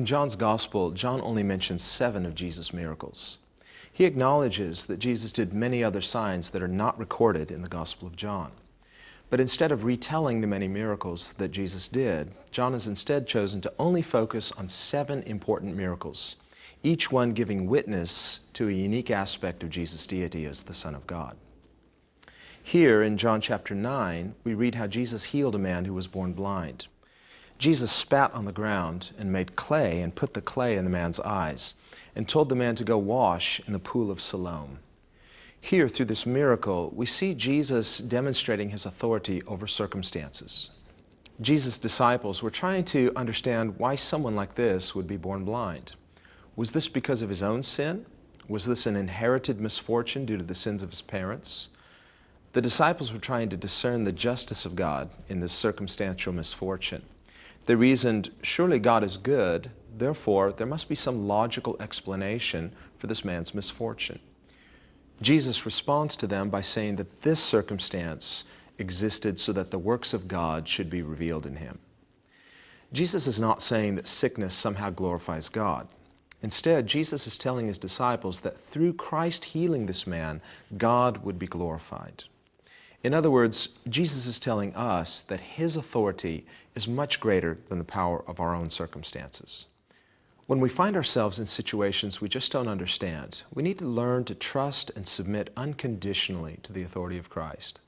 John's Gospel, John only mentions 7 of Jesus' miracles. He acknowledges that Jesus did many other signs that are not recorded in the Gospel of John. But instead of retelling the many miracles that Jesus did, John has instead chosen to only focus on 7 important miracles, each one giving witness to a unique aspect of Jesus' deity as the Son of God. Here in John chapter 9, we read how Jesus healed a man who was born blind. Jesus spat on the ground and made clay and put the clay in the man's eyes and told the man to go wash in the pool of Siloam. Here, through this miracle, we see Jesus demonstrating his authority over circumstances. Jesus' disciples were trying to understand why someone like this would be born blind. Was this because of his own sin? Was this an inherited misfortune due to the sins of his parents? The disciples were trying to discern the justice of God in this circumstantial misfortune. They reasoned, surely God is good, therefore there must be some logical explanation for this man's misfortune. Jesus responds to them by saying that this circumstance existed so that the works of God should be revealed in him. Jesus is not saying that sickness somehow glorifies God. Instead, Jesus is telling his disciples that through Christ healing this man, God would be glorified. In other words, Jesus is telling us that his authority is much greater than the power of our own circumstances. When we find ourselves in situations we just don't understand, we need to learn to trust and submit unconditionally to the authority of Christ.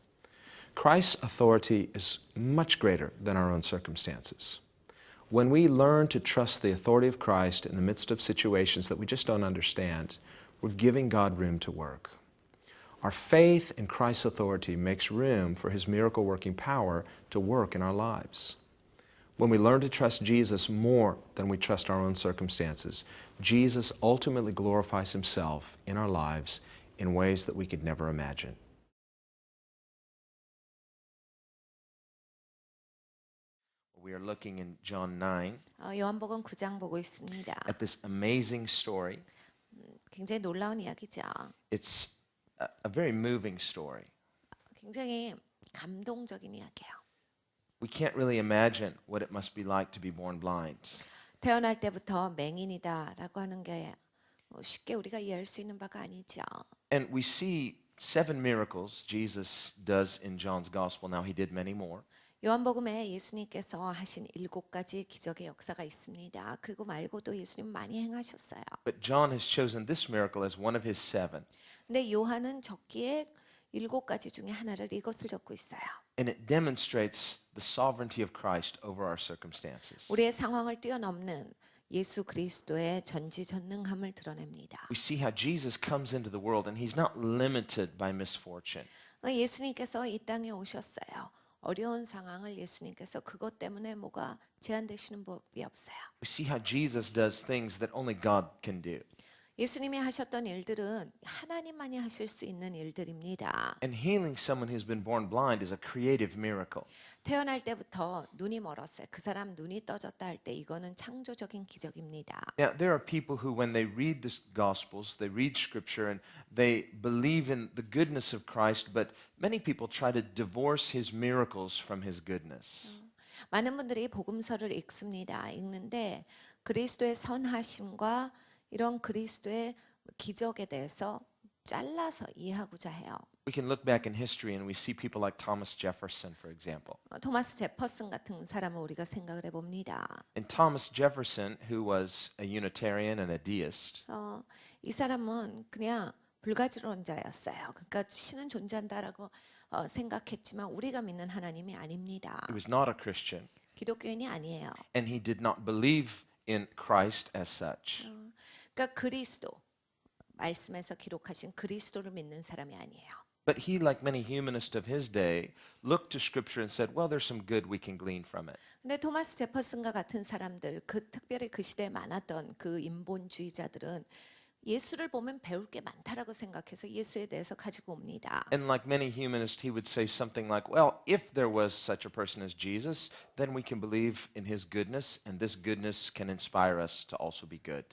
Christ's authority is much greater than our own circumstances. When we learn to trust the authority of Christ in the midst of situations that we just don't understand, we're giving God room to work. Our faith in Christ's authority makes room for his miracle-working power to work in our lives. When we learn to trust Jesus more than we trust our own circumstances, Jesus ultimately glorifies himself in our lives in ways that we could never imagine. We are looking in John 9 요한복음 9장 보고 있습니다. at this amazing story. 굉장히 놀라운 이야기죠. It's a very moving story. 굉장히 감동적인 이야기예요. We can't really imagine what it must be like to be born blind. 태어날 때부터 맹인이다라고 하는 게 쉽게 우리가 이해할 수 있는 바가 아니죠. And we see 7 miracles Jesus does in John's Gospel. Now he did many more. 요한복음에 예수님께서 하신 7가지 기적의 역사가 있습니다. 그리고 말고도 예수님 많이 행하셨어요. But John has chosen this miracle as one of his 7. 근데 요한은 적기에 7가지 중에 하나를 이것을 적고 있어요. And it demonstrates the sovereignty of Christ over our circumstances. 우리의 상황을 뛰어넘는 예수 그리스도의 전지전능함을 드러냅니다. We see how Jesus comes into the world and he's not limited by misfortune. 예수님께서 이 땅에 오셨어요. 어려운 상황을 예수님께서 그것 때문에 뭐가 제한되시는 법이 없어요. We see how Jesus does things that only God can do. 예수님이 하셨던 일들은 하나님만이 하실 수 있는 일들입니다. And healing someone who's been born blind is a creative miracle. 태어날 때부터 눈이 멀었어요. 그 사람 눈이 떠졌다 할 때 이거는 창조적인 기적입니다. Now, there are people who, when they read the Gospels, they read Scripture, and they believe in the goodness of Christ, but many people try to divorce his miracles from his goodness. 많은 분들이 복음서를 읽는데 그리스도의 선하심과 이런 그리스도의 기적에 대해서 잘라서 이해하고자 해요. We can look back in history and we see people like Thomas Jefferson, for example. 토마스 제퍼슨 같은 사람을 우리가 생각을 해봅니다. And Thomas Jefferson, who was a Unitarian and a deist, 이 사람은 그냥 불가지론자였어요. 그러니까 신은 존재한다라고 생각했지만 우리가 믿는 하나님이 아닙니다. he was not a Christian, 기독교인이 아니에요. and he did not believe in Christ as such. 그러니까 그리스도 말씀에서 기록하신 그리스도를 믿는 사람이 아니에요. But he, like many humanists of his day, looked to Scripture and said, well, there's some good we can glean from it. 근데 토마스 제퍼슨과 같은 사람들, 특별히 그 시대에 많았던 그 인본주의자들은 예수를 보면 배울 게 많다라고 생각해서 예수에 대해서 가지고 옵니다. And like many humanists, he would say something like, well, if there was such a person as Jesus, then we can believe in his goodness, and this goodness can inspire us to also be good.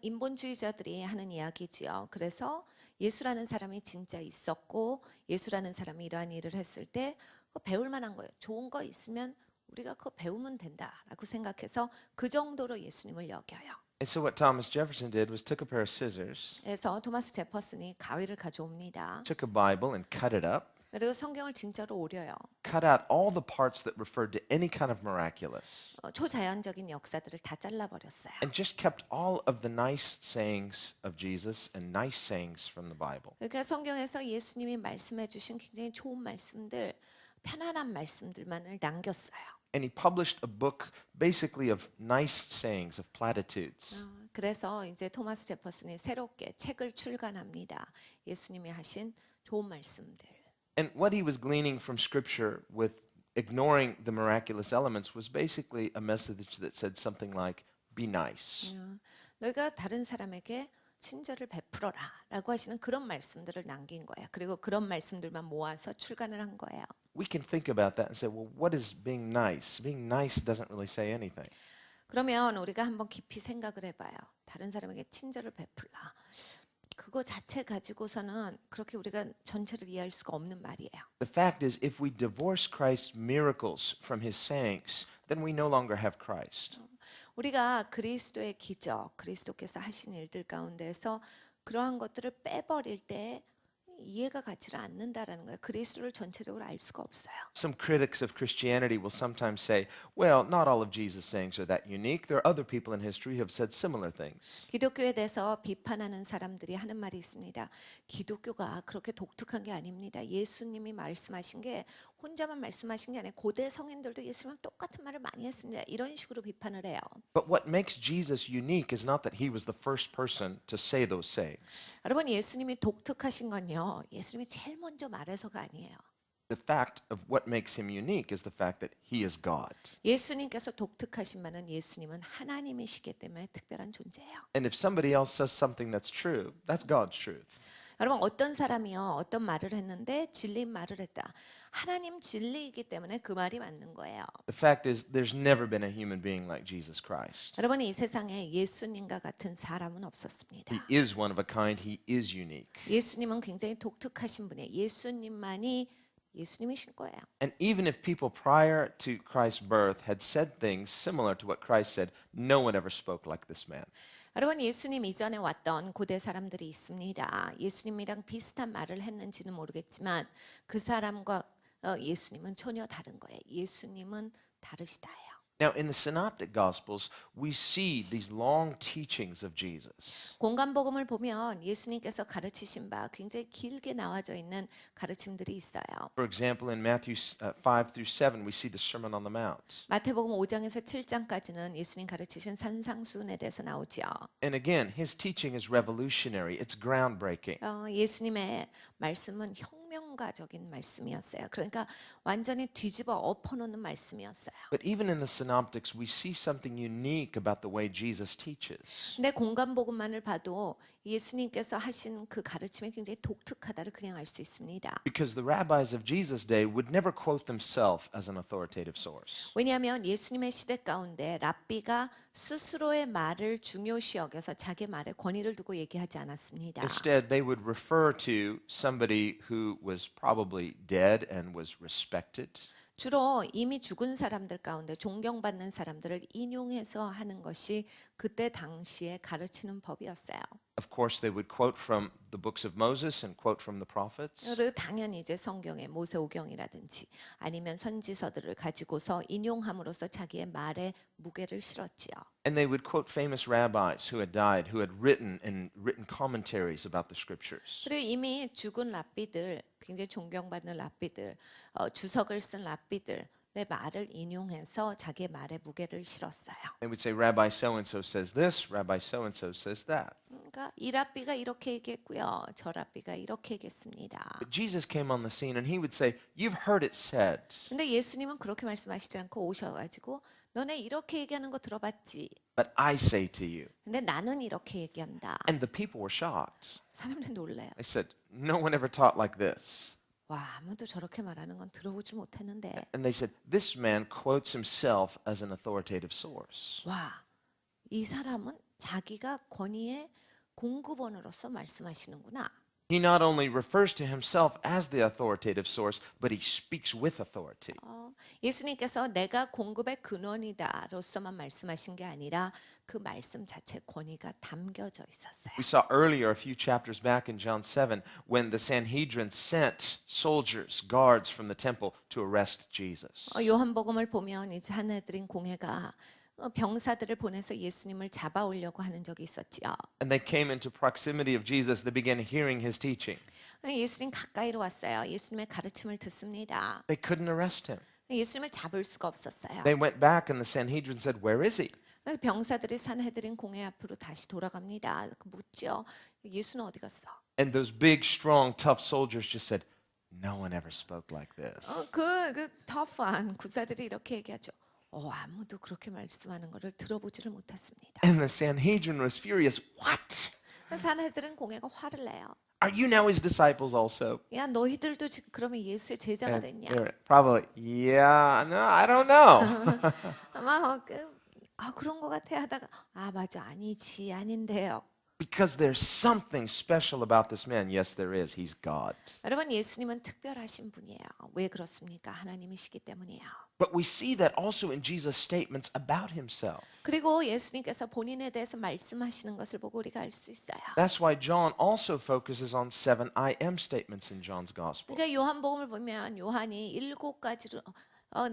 인본주의자들이 하는 이야기지요. 그래서 예수라는 사람이 진짜 있었고 예수라는 사람이 이러한 일을 했을 때 배울 만한 거예요. 좋은 거 있으면 우리가 그거 배우면 된다라고 생각해서 그 정도로 예수님을 여겨요. And so what Thomas Jefferson did was took a pair of scissors, 그래서 토마스 제퍼슨이 가위를 가져옵니다. took a Bible and cut it up, 그리고 성경을 진짜로 오려요. cut out all the parts that referred to any kind of miraculous, 초자연적인 역사들을 다 잘라버렸어요. and just kept all of the nice sayings of Jesus and nice sayings from the Bible. 그러니까 성경에서 예수님이 말씀해 주신 굉장히 좋은 말씀들, 편안한 말씀들만을 남겼어요. And he published a book basically of nice sayings, of platitudes. 그래서 이제 토마스 제퍼슨이 새롭게 책을 출간합니다. 예수님이 하신 좋은 말씀들. And what he was gleaning from Scripture with ignoring the miraculous elements was basically a message that said something like, be nice. 너희가 다른 사람에게 친절을 베풀어라라고 하시는 그런 말씀들을 남긴 거예요. 그리고 그런 말씀들만 모아서 출간을 한 거예요. We can think about that and say, well, what is being nice? Being nice doesn't really say anything. 그러면 우리가 한번 깊이 생각을 해봐요. 다른 사람에게 친절을 베풀라. 그거 자체 가지고서는 그렇게 우리가 전체를 이해할 수가 없는 말이에요. The fact is, if we divorce Christ's miracles from his sayings, then we no longer have Christ. 우리가 그리스도의 기적, 그리스도께서 하신 일들 가운데서 그러한 것들을 빼버릴 때 이해가 가지를 않는다라는 거예요. 그리스도를 전체적으로 알 수가 없어요. Some critics of Christianity will sometimes say, well, not all of Jesus' sayings are that unique. There are other people in history who have said similar things. 기독교에 대해서 비판하는 사람들이 하는 말이 있습니다. 기독교가 그렇게 독특한 게 아닙니다. 예수님이 말씀하신 게 혼자만 말씀하신 게 아니라 고대 성인들도 예수님랑 똑같은 말을 많이 했습니다. 이런 식으로 비판을 해요. But what makes Jesus unique is not that he was the first person to say those sayings. 여러분 예수님이 독특하신 건요. 예수님이 제일 먼저 말해서가 아니에요. The fact of what makes him unique is the fact that he is God. 예수님께서 독특하신 바는 예수님은 하나님이시기 때문에 특별한 존재예요. And if somebody else says something that's true, that's God's truth. 여러분 어떤 사람이요 어떤 말을 했는데 진리인 말을 했다. 하나님 진리이기 때문에 그 말이 맞는 거예요. The fact is, there's never been a human being like Jesus Christ. 여러분 이 세상에 예수님과 같은 사람은 없었습니다. He is one of a kind, he is unique. 예수님은 굉장히 독특하신 분이에요. 예수님만이 예수님이신 거예요. And even if people prior to Christ's birth had said things similar to what Christ said, no one ever spoke like this man. 여러분 예수님 이전에 왔던 고대 사람들이 있습니다. 예수님이랑 비슷한 말을 했는지는 모르겠지만 그 사람과 예수님은 전혀 다른 거예요. 예수님은 다르시다예요. Now, in the Synoptic Gospels, we see these long teachings of Jesus. 공간복음을 보면 예수님께서 가르치신 바 굉장히 길게 나와져 있는 가르침들이 있어요. For example, in Matthew 5 through 7, we see the Sermon on the Mount. 마태복음 5장에서 7장까지는 예수님 가르치신 산상수훈에 대해서 나오죠. And again, his teaching is revolutionary, it's groundbreaking. 예수님의 말씀은 혁명가적인 말씀이었어요. 그러니까 완전히 뒤집어 엎어놓는 말씀이었어요. But even in the Synoptics, we see something unique about the way Jesus teaches. 근데 공간복음만을 봐도 예수님께서 하신 그 가르침이 굉장히 독특하다를 그냥 알 수 있습니다. Because the rabbis of Jesus' day would never quote themselves as an authoritative source. 왜냐하면 예수님의 시대 가운데 랍비가 스스로의 말을 중요시 여겨서 자기 말에 권위를 두고 얘기하지 않았습니다. Instead, they would refer to somebody who was probably dead and was respected. 주로 이미 죽은 사람들 가운데 존경받는 사람들을 인용해서 하는 것이 그때 당시에 가르치는 법이었어요. Of course, they would quote from the books of Moses and quote from the prophets. 그리고 당연히 이제 성경의 모세오경이라든지 아니면 선지서들을 가지고서 인용함으로써 자기의 말에 무게를 실었지요. And they would quote famous rabbis who had died, who had written commentaries about the scriptures. 그리고 이미 죽은 랍비들, 굉장히 존경받는 랍비들, 주석을 쓴 랍비들의 말을 인용해서 자기의 말에 무게를 실었어요. They would say, Rabbi so-and-so says this, Rabbi so-and-so says that. 그러니까 이 랍비가 이렇게 얘기했고요. 저 랍비가 이렇게 얘기했습니다. But Jesus came on the scene and he would say, you've heard it said. 근데 예수님은 그렇게 말씀하시지 않고 오셔가지고 너네 이렇게 얘기하는 거 들어봤지? But I say to you. 근데 나는 이렇게 얘기한다. And the people were shocked. 사람들이 놀래요. They said, no one ever taught like this. 와 아무도 저렇게 말하는 건 들어보질 못했는데. And they said, this man quotes himself as an authoritative source. 와 이 사람은 자기가 권위의 공급원으로서 말씀하시는구나. He not only refers to himself as the authoritative source, but he speaks with authority. 예수님께서 내가 공급의 근원이다로서만 말씀하신 게 아니라 그 말씀 자체에 권위가 담겨져 있었어요. We saw earlier, a few chapters back in John 7, when the Sanhedrin sent soldiers, guards from the temple to arrest Jesus. 요한복음을 보면 이 산헤드린 공회가 병사들을 보내서 예수님을 잡아오려고 하는 적이 있었지요. And they came into proximity of Jesus. They began hearing his teaching. 예수님 가까이로 왔어요. 예수님의 가르침을 듣습니다. They couldn't arrest him. 예수님을 잡을 수가 없었어요. They went back and the Sanhedrin said, "Where is he?" 그래서 병사들이 산헤드린 공회 앞으로 다시 돌아갑니다. 묻죠. 예수는 어디 갔어? And those big, strong, tough soldiers just said, "No one ever spoke like this." 그 터프한 구사들이 이렇게 얘기하죠. 아무도 그렇게 말씀하는 것을 들어보지를 못했습니다. And the Sanhedrin was furious. "What? 산헤드린 공회가 화를 내요. Are you now his disciples also?" 야 너희들도 지금 그러면 예수의 제자가 And 됐냐? they're probably, "Yeah, no, I don't know." 아마 그런 것 같아 하다가 맞아 아니지 아닌데요. Because there's something special about this man. Yes, there is. He's God. 여러분 예수님은 특별하신 분이에요. 왜 그렇습니까? 하나님이시기 때문이에요. But we see that also in Jesus' statements about himself. 그리고 예수님께서 본인에 대해서 말씀하시는 것을 보고 우리가 알 수 있어요. That's why John also focuses on 7 I am statements in John's gospel. 그러니까 요한복음을 보면 요한이 7가지로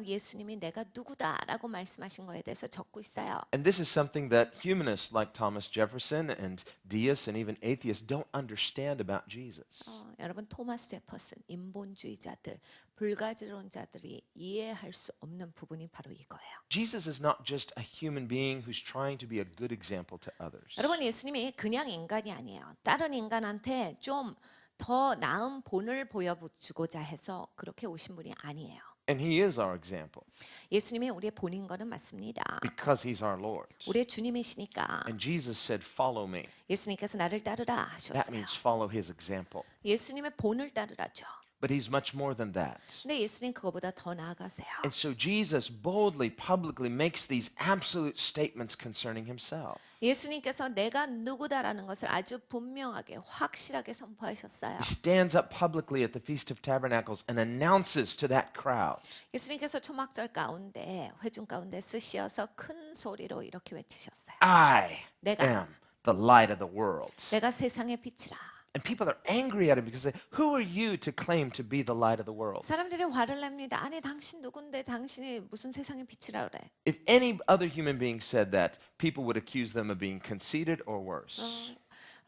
예수님이 내가 누구다라고 말씀하신 거에 대해서 적고 있어요. And this is something that humanists like Thomas Jefferson and deists and even atheists don't understand about Jesus. 여러분 토마스 제퍼슨 인본주의자들 불가지론자들이 이해할 수 없는 부분이 바로 이거예요. Jesus is not just a human being who's trying to be a good example to others. 여러분 예수님이 그냥 인간이 아니에요. 다른 인간한테 좀 더 나은 본을 보여주고자 해서 그렇게 오신 분이 아니에요. And he is our example 예수님이 우리의 본인 거는 맞습니다. because he's our Lord. 우리의 주님이시니까 And Jesus said, "Follow me." 예수님께서 나를 따르라 That 하셨어요. means follow his example. 예수님의 본을 따르라죠. But he's much more than that. 근데 예수님 그거보다 더 나아가세요. And so Jesus boldly, publicly makes these absolute statements concerning himself. 예수님께서 내가 누구다라는 것을 아주 분명하게 확실하게 선포하셨어요. He stands up publicly at the Feast of Tabernacles and announces to that crowd, 예수님께서 초막절 가운데 회중 가운데 쓰시어서 큰 소리로 이렇게 외치셨어요. "I 내가 am the light of the world." 내가 세상의 빛이라. And people are angry at him because they, "Who are you to claim to be the light of the world?" 사람들이 화를 냅니다. 아니 당신 누군데 당신이 무슨 세상의 빛이라 그래? If any other human being said that, people would accuse them of being conceited or worse.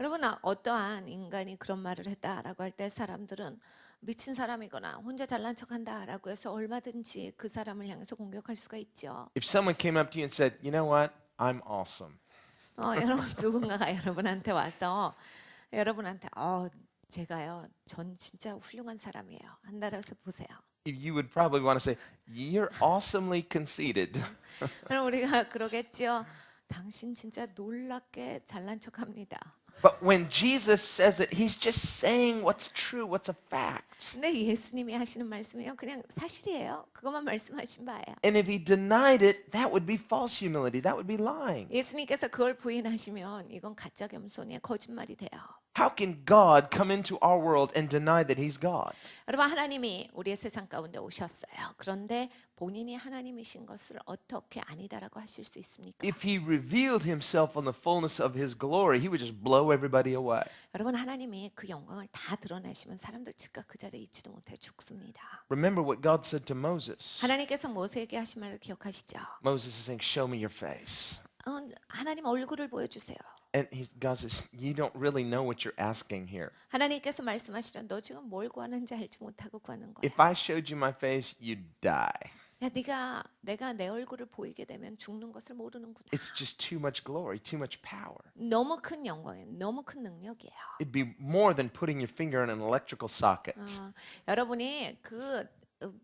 여러분 어떠한 인간이 그런 말을 했다라고 할 때 사람들은 미친 사람이거나 혼자 잘난 척한다라고 해서 얼마든지 그 사람을 향해서 공격할 수가 있죠. If someone came up to you and said, "You know what? I'm awesome." 여러분 누군가가 여러분한테 와서 여러분한테 제가요 전 진짜 훌륭한 사람이에요 한다고 해서 보세요. You would probably want to say, "You're awesomely conceited." 그럼 우리가 그러겠죠. 당신 진짜 놀랍게 잘난 척합니다. But when Jesus says it, he's just saying what's true, what's a fact. 근데 예수님이 하시는 말씀이요 그냥 사실이에요. 그것만 말씀하신 바예요. And if he denied it, that would be false humility. That would be lying. 예수님께서 그걸 부인하시면 이건 가짜 겸손이에요. 거짓말이 돼요. How can God come into our world and deny that he's God? 여러분 하나님이 우리의 세상 가운데 오셨어요. 그런데 본인이 하나님이신 것을 어떻게 아니다라고 하실 수 있습니까? If he revealed himself on the fullness of his glory, he would just blow everybody away. 여러분 하나님이 그 영광을 다 드러내시면 사람들 즉각 그 자리에 있지도 못해 죽습니다. Remember what God said to Moses. 하나님께서 모세에게 하신 말을 기억하시죠? Moses is saying, "Show me your face." 하나님 얼굴을 보여주세요. And God says, "You don't really know what you're asking here. 하나님께서 말씀하시죠. 너 지금 뭘 구하는지 알지 못하고 구하는 거야. If I showed you my face, you'd die. 야, 내가 내 얼굴을 보이게 되면 죽는 것을 모르는구나. It's just too much glory, too much power. 너무 큰 영광이에요. 너무 큰 능력이에요. It'd be more than putting your finger in an electrical socket. 여러분이 그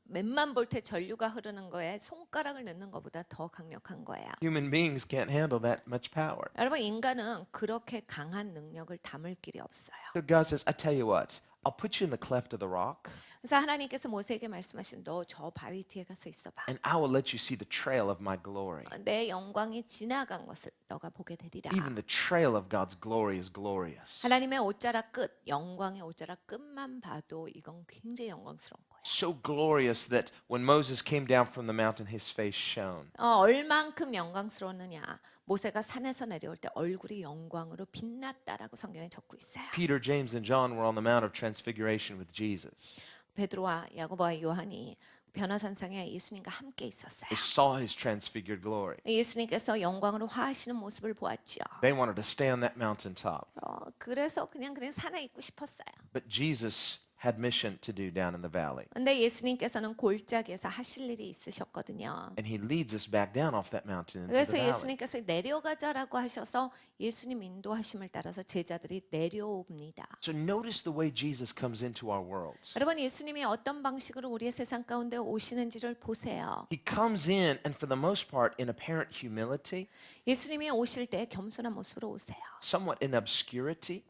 몇만 볼트의 전류가 흐르는 거에 손가락을 넣는 것보다 더 강력한 거예요. Human beings can't handle that much power. 여러분 인간은 그렇게 강한 능력을 담을 길이 없어요. So God says, "I tell you what, I'll put you in the cleft of the rock, 그래서 하나님께서 모세에게 말씀하신 너 저 바위 뒤에 가서 있어봐. and I will let you see the trail of my glory. 내 영광이 지나간 것을 너가 보게 되리라. Even the trail of God's glory is glorious. 하나님의 옷자락 끝, 영광의 옷자락 끝만 봐도 이건 굉장히 영광스러운 거예요. So glorious that when Moses came down from the mountain, his face shone. 얼만큼 영광스러웠느냐. 모세가 산에서 내려올 때 얼굴이 영광으로 빛났다라고 성경에 적고 있어요. Peter, James, and John were on the Mount of Transfiguration with Jesus. 베드로와 야고보와 요한이 변화산상에 예수님과 함께 있었어요. They saw his transfigured glory. 예수님께서 영광으로 화하시는 모습을 보았죠. They wanted to stay on that mountaintop. 그래서 그냥 산에 있고 싶었어요. But Jesus had mission to do down in the valley. 근데 예수님께서는 골짜기에서 하실 일이 있으셨거든요. And he leads us back down off that mountain into the 그래서 valley. 예수님께서 내려가자라고 하셔서 예수님 인도하심을 따라서 제자들이 내려옵니다. So notice the way Jesus comes into our worlds. 여러분 예수님이 어떤 방식으로 우리의 세상 가운데 오시는지를 보세요. He comes in and for the most part in apparent humility, 예수님이 오실 때 겸손한 모습으로 오세요. somewhat in obscurity,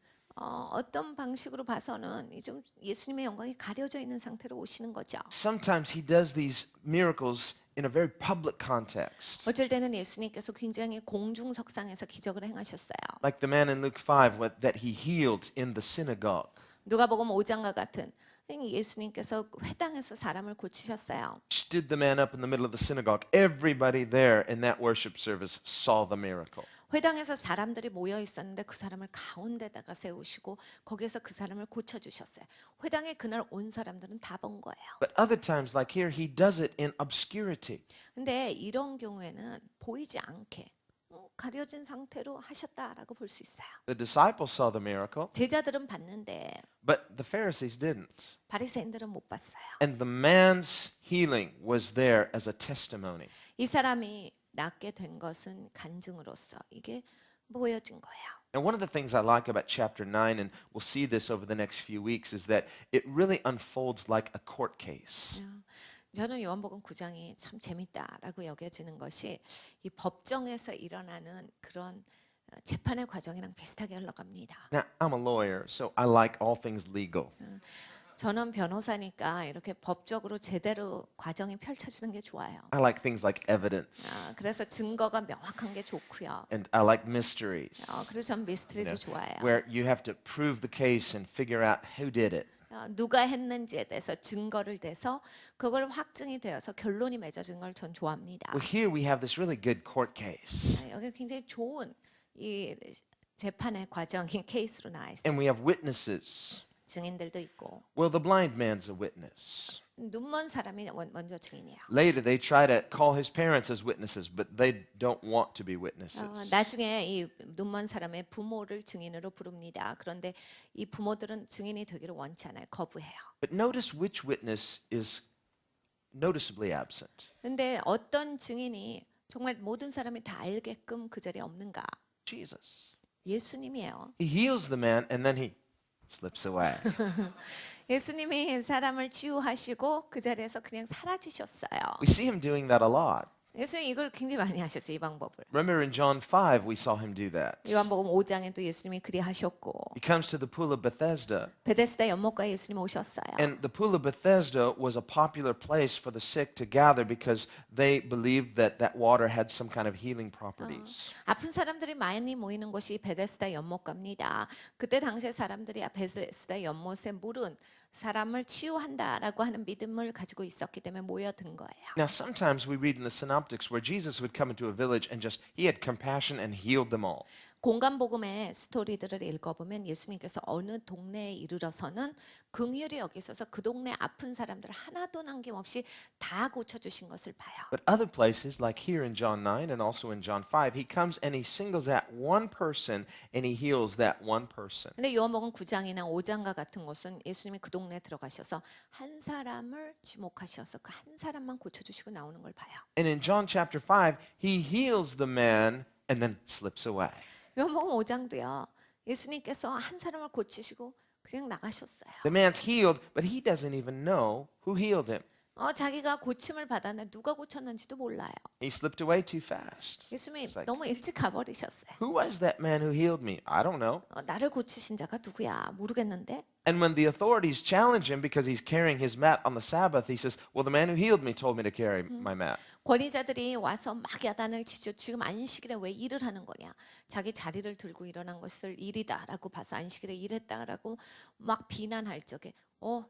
어떤 방식으로 봐서는 좀 예수님의 영광이 가려져 있는 상태로 오시는 거죠. sometimes he does these miracles in a very public context. 어쩔 때는 예수님께서 굉장히 공중석상에서 기적을 행하셨어요. Like the man in Luke 5 that he healed in the synagogue. 누가복음 5장과 같은 예수님께서 회당에서 사람을 고치셨어요. Stood the man up in the middle of the synagogue. Everybody there in that worship service saw the miracle. 회당에서 사람들이 모여 있었는데 그 사람을 가운데다가 세우시고 거기에서 그 사람을 고쳐 주셨어요. 회당에 그날 온 사람들은 다 본 거예요. But other times, like here, he does it in obscurity. 근데 이런 경우에는 보이지 않게 가려진 상태로 하셨다라고 볼 수 있어요. The disciples saw the miracle, 제자들은 봤는데 but the Pharisees didn't. 바리새인들은 못 봤어요. And the man's healing was there as a testimony. 이 사람이 낫게 된 것은 간증으로서 이게 보여진 거예요. And one of the things I like about chapter 9, and we'll see this over the next few weeks, is that it really unfolds like a court case. 저는 요한복음 9장이 참 재밌다라고 여겨지는 것이 이 법정에서 일어나는 그런 재판의 과정이랑 비슷하게 흘러갑니다. Now, I'm a lawyer, so I like all things legal. 저는 변호사니까 이렇게 법적으로 제대로 과정이 펼쳐지는 게 좋아요. I like things like evidence, 그래서 증거가 명확한 게 좋고요. and I like mysteries, 그래서 전 미스터리도 좋아해요. where you have to prove the case and figure out who did it. 누가 했는지에 대해서 증거를 대서 그걸 확증이 되어서 결론이 맺어진 걸 전 좋아합니다. Well, here we have this really good court case, 여기 굉장히 좋은 이 재판의 과정인 케이스로 나와 있어요. and we have witnesses. 증인들도 있고 Well, the blind man's a witness. 눈먼 사람이 먼저 증인이에요. Later, they try to call his parents as witnesses, but they don't want to be witnesses. 나중에 이 눈먼 사람의 부모를 증인으로 부릅니다. 그런데 이 부모들은 증인이 되기를 원치 않아요. 거부해요. But notice which witness is noticeably absent. 근데 어떤 증인이 정말 모든 사람이 다 알게끔 그 자리에 없는가? Jesus. 예수님이에요. He heals the man and then he slips away. 예수님이 사람을 치유하시고 그 자리에서 그냥 사라지셨어요. We see him doing that a lot. 예수님 이걸 굉장히 많이 하셨죠, 이 방법을. Remember in John 5, we saw him do that. 요한복음 5장에도 예수님이 그리 하셨고 He comes to the pool of Bethesda, 베데스다 연못가에 예수님 오셨어요. and the pool of Bethesda was a popular place for the sick to gather because they believed that that water had some kind of healing properties. 아픈 사람들이 많이 모이는 곳이 베데스다 연못가입니다. 그때 당시에 사람들이 베데스다 연못의 물은 사람을 치유한다라고 하는 믿음을 가지고 있었기 때문에 모여든 거예요. Now, sometimes we read in the synoptics where Jesus would come into a village and just, he had compassion and healed them all. 공간복음의 스토리들을 읽어보면 예수님께서 어느 동네에 이르러서는 긍휼히 여기셔서 그 동네 아픈 사람들 하나도 남김없이 다 고쳐주신 것을 봐요. But other places, like here in John 9 and also in John 5, he comes and he singles out one person and he heals that one person. 근데 요한복음 9장이나 5장과 같은 곳은 예수님이 그 동네에 들어가셔서 한 사람을 지목하셔서 그 한 사람만 고쳐주시고 나오는 걸 봐요. And in John chapter 5, he heals the man and then slips away. 요한복음 5장도요. 예수님께서 한 사람을 고치시고 그냥 나가셨어요. The man's healed, but he doesn't even know who healed him. 자기가 고침을 받았는데 누가 고쳤는지도 몰라요. He slipped away too fast. 예수님이 It's like, 너무 일찍 가버리셨어요. who was that man who healed me? I don't know. 나를 고치신 자가 누구야? 모르겠는데. And when the authorities challenge him because he's carrying his mat on the Sabbath, he says, well, the man who healed me told me to carry my mat. 권위자들이 와서 막 야단을 치죠. 지금 안식일에 왜 일을 하는 거냐? 자기 자리를 들고 일어난 것을 일이다라고 봐서 안식일에 일했다라고 막 비난할 적에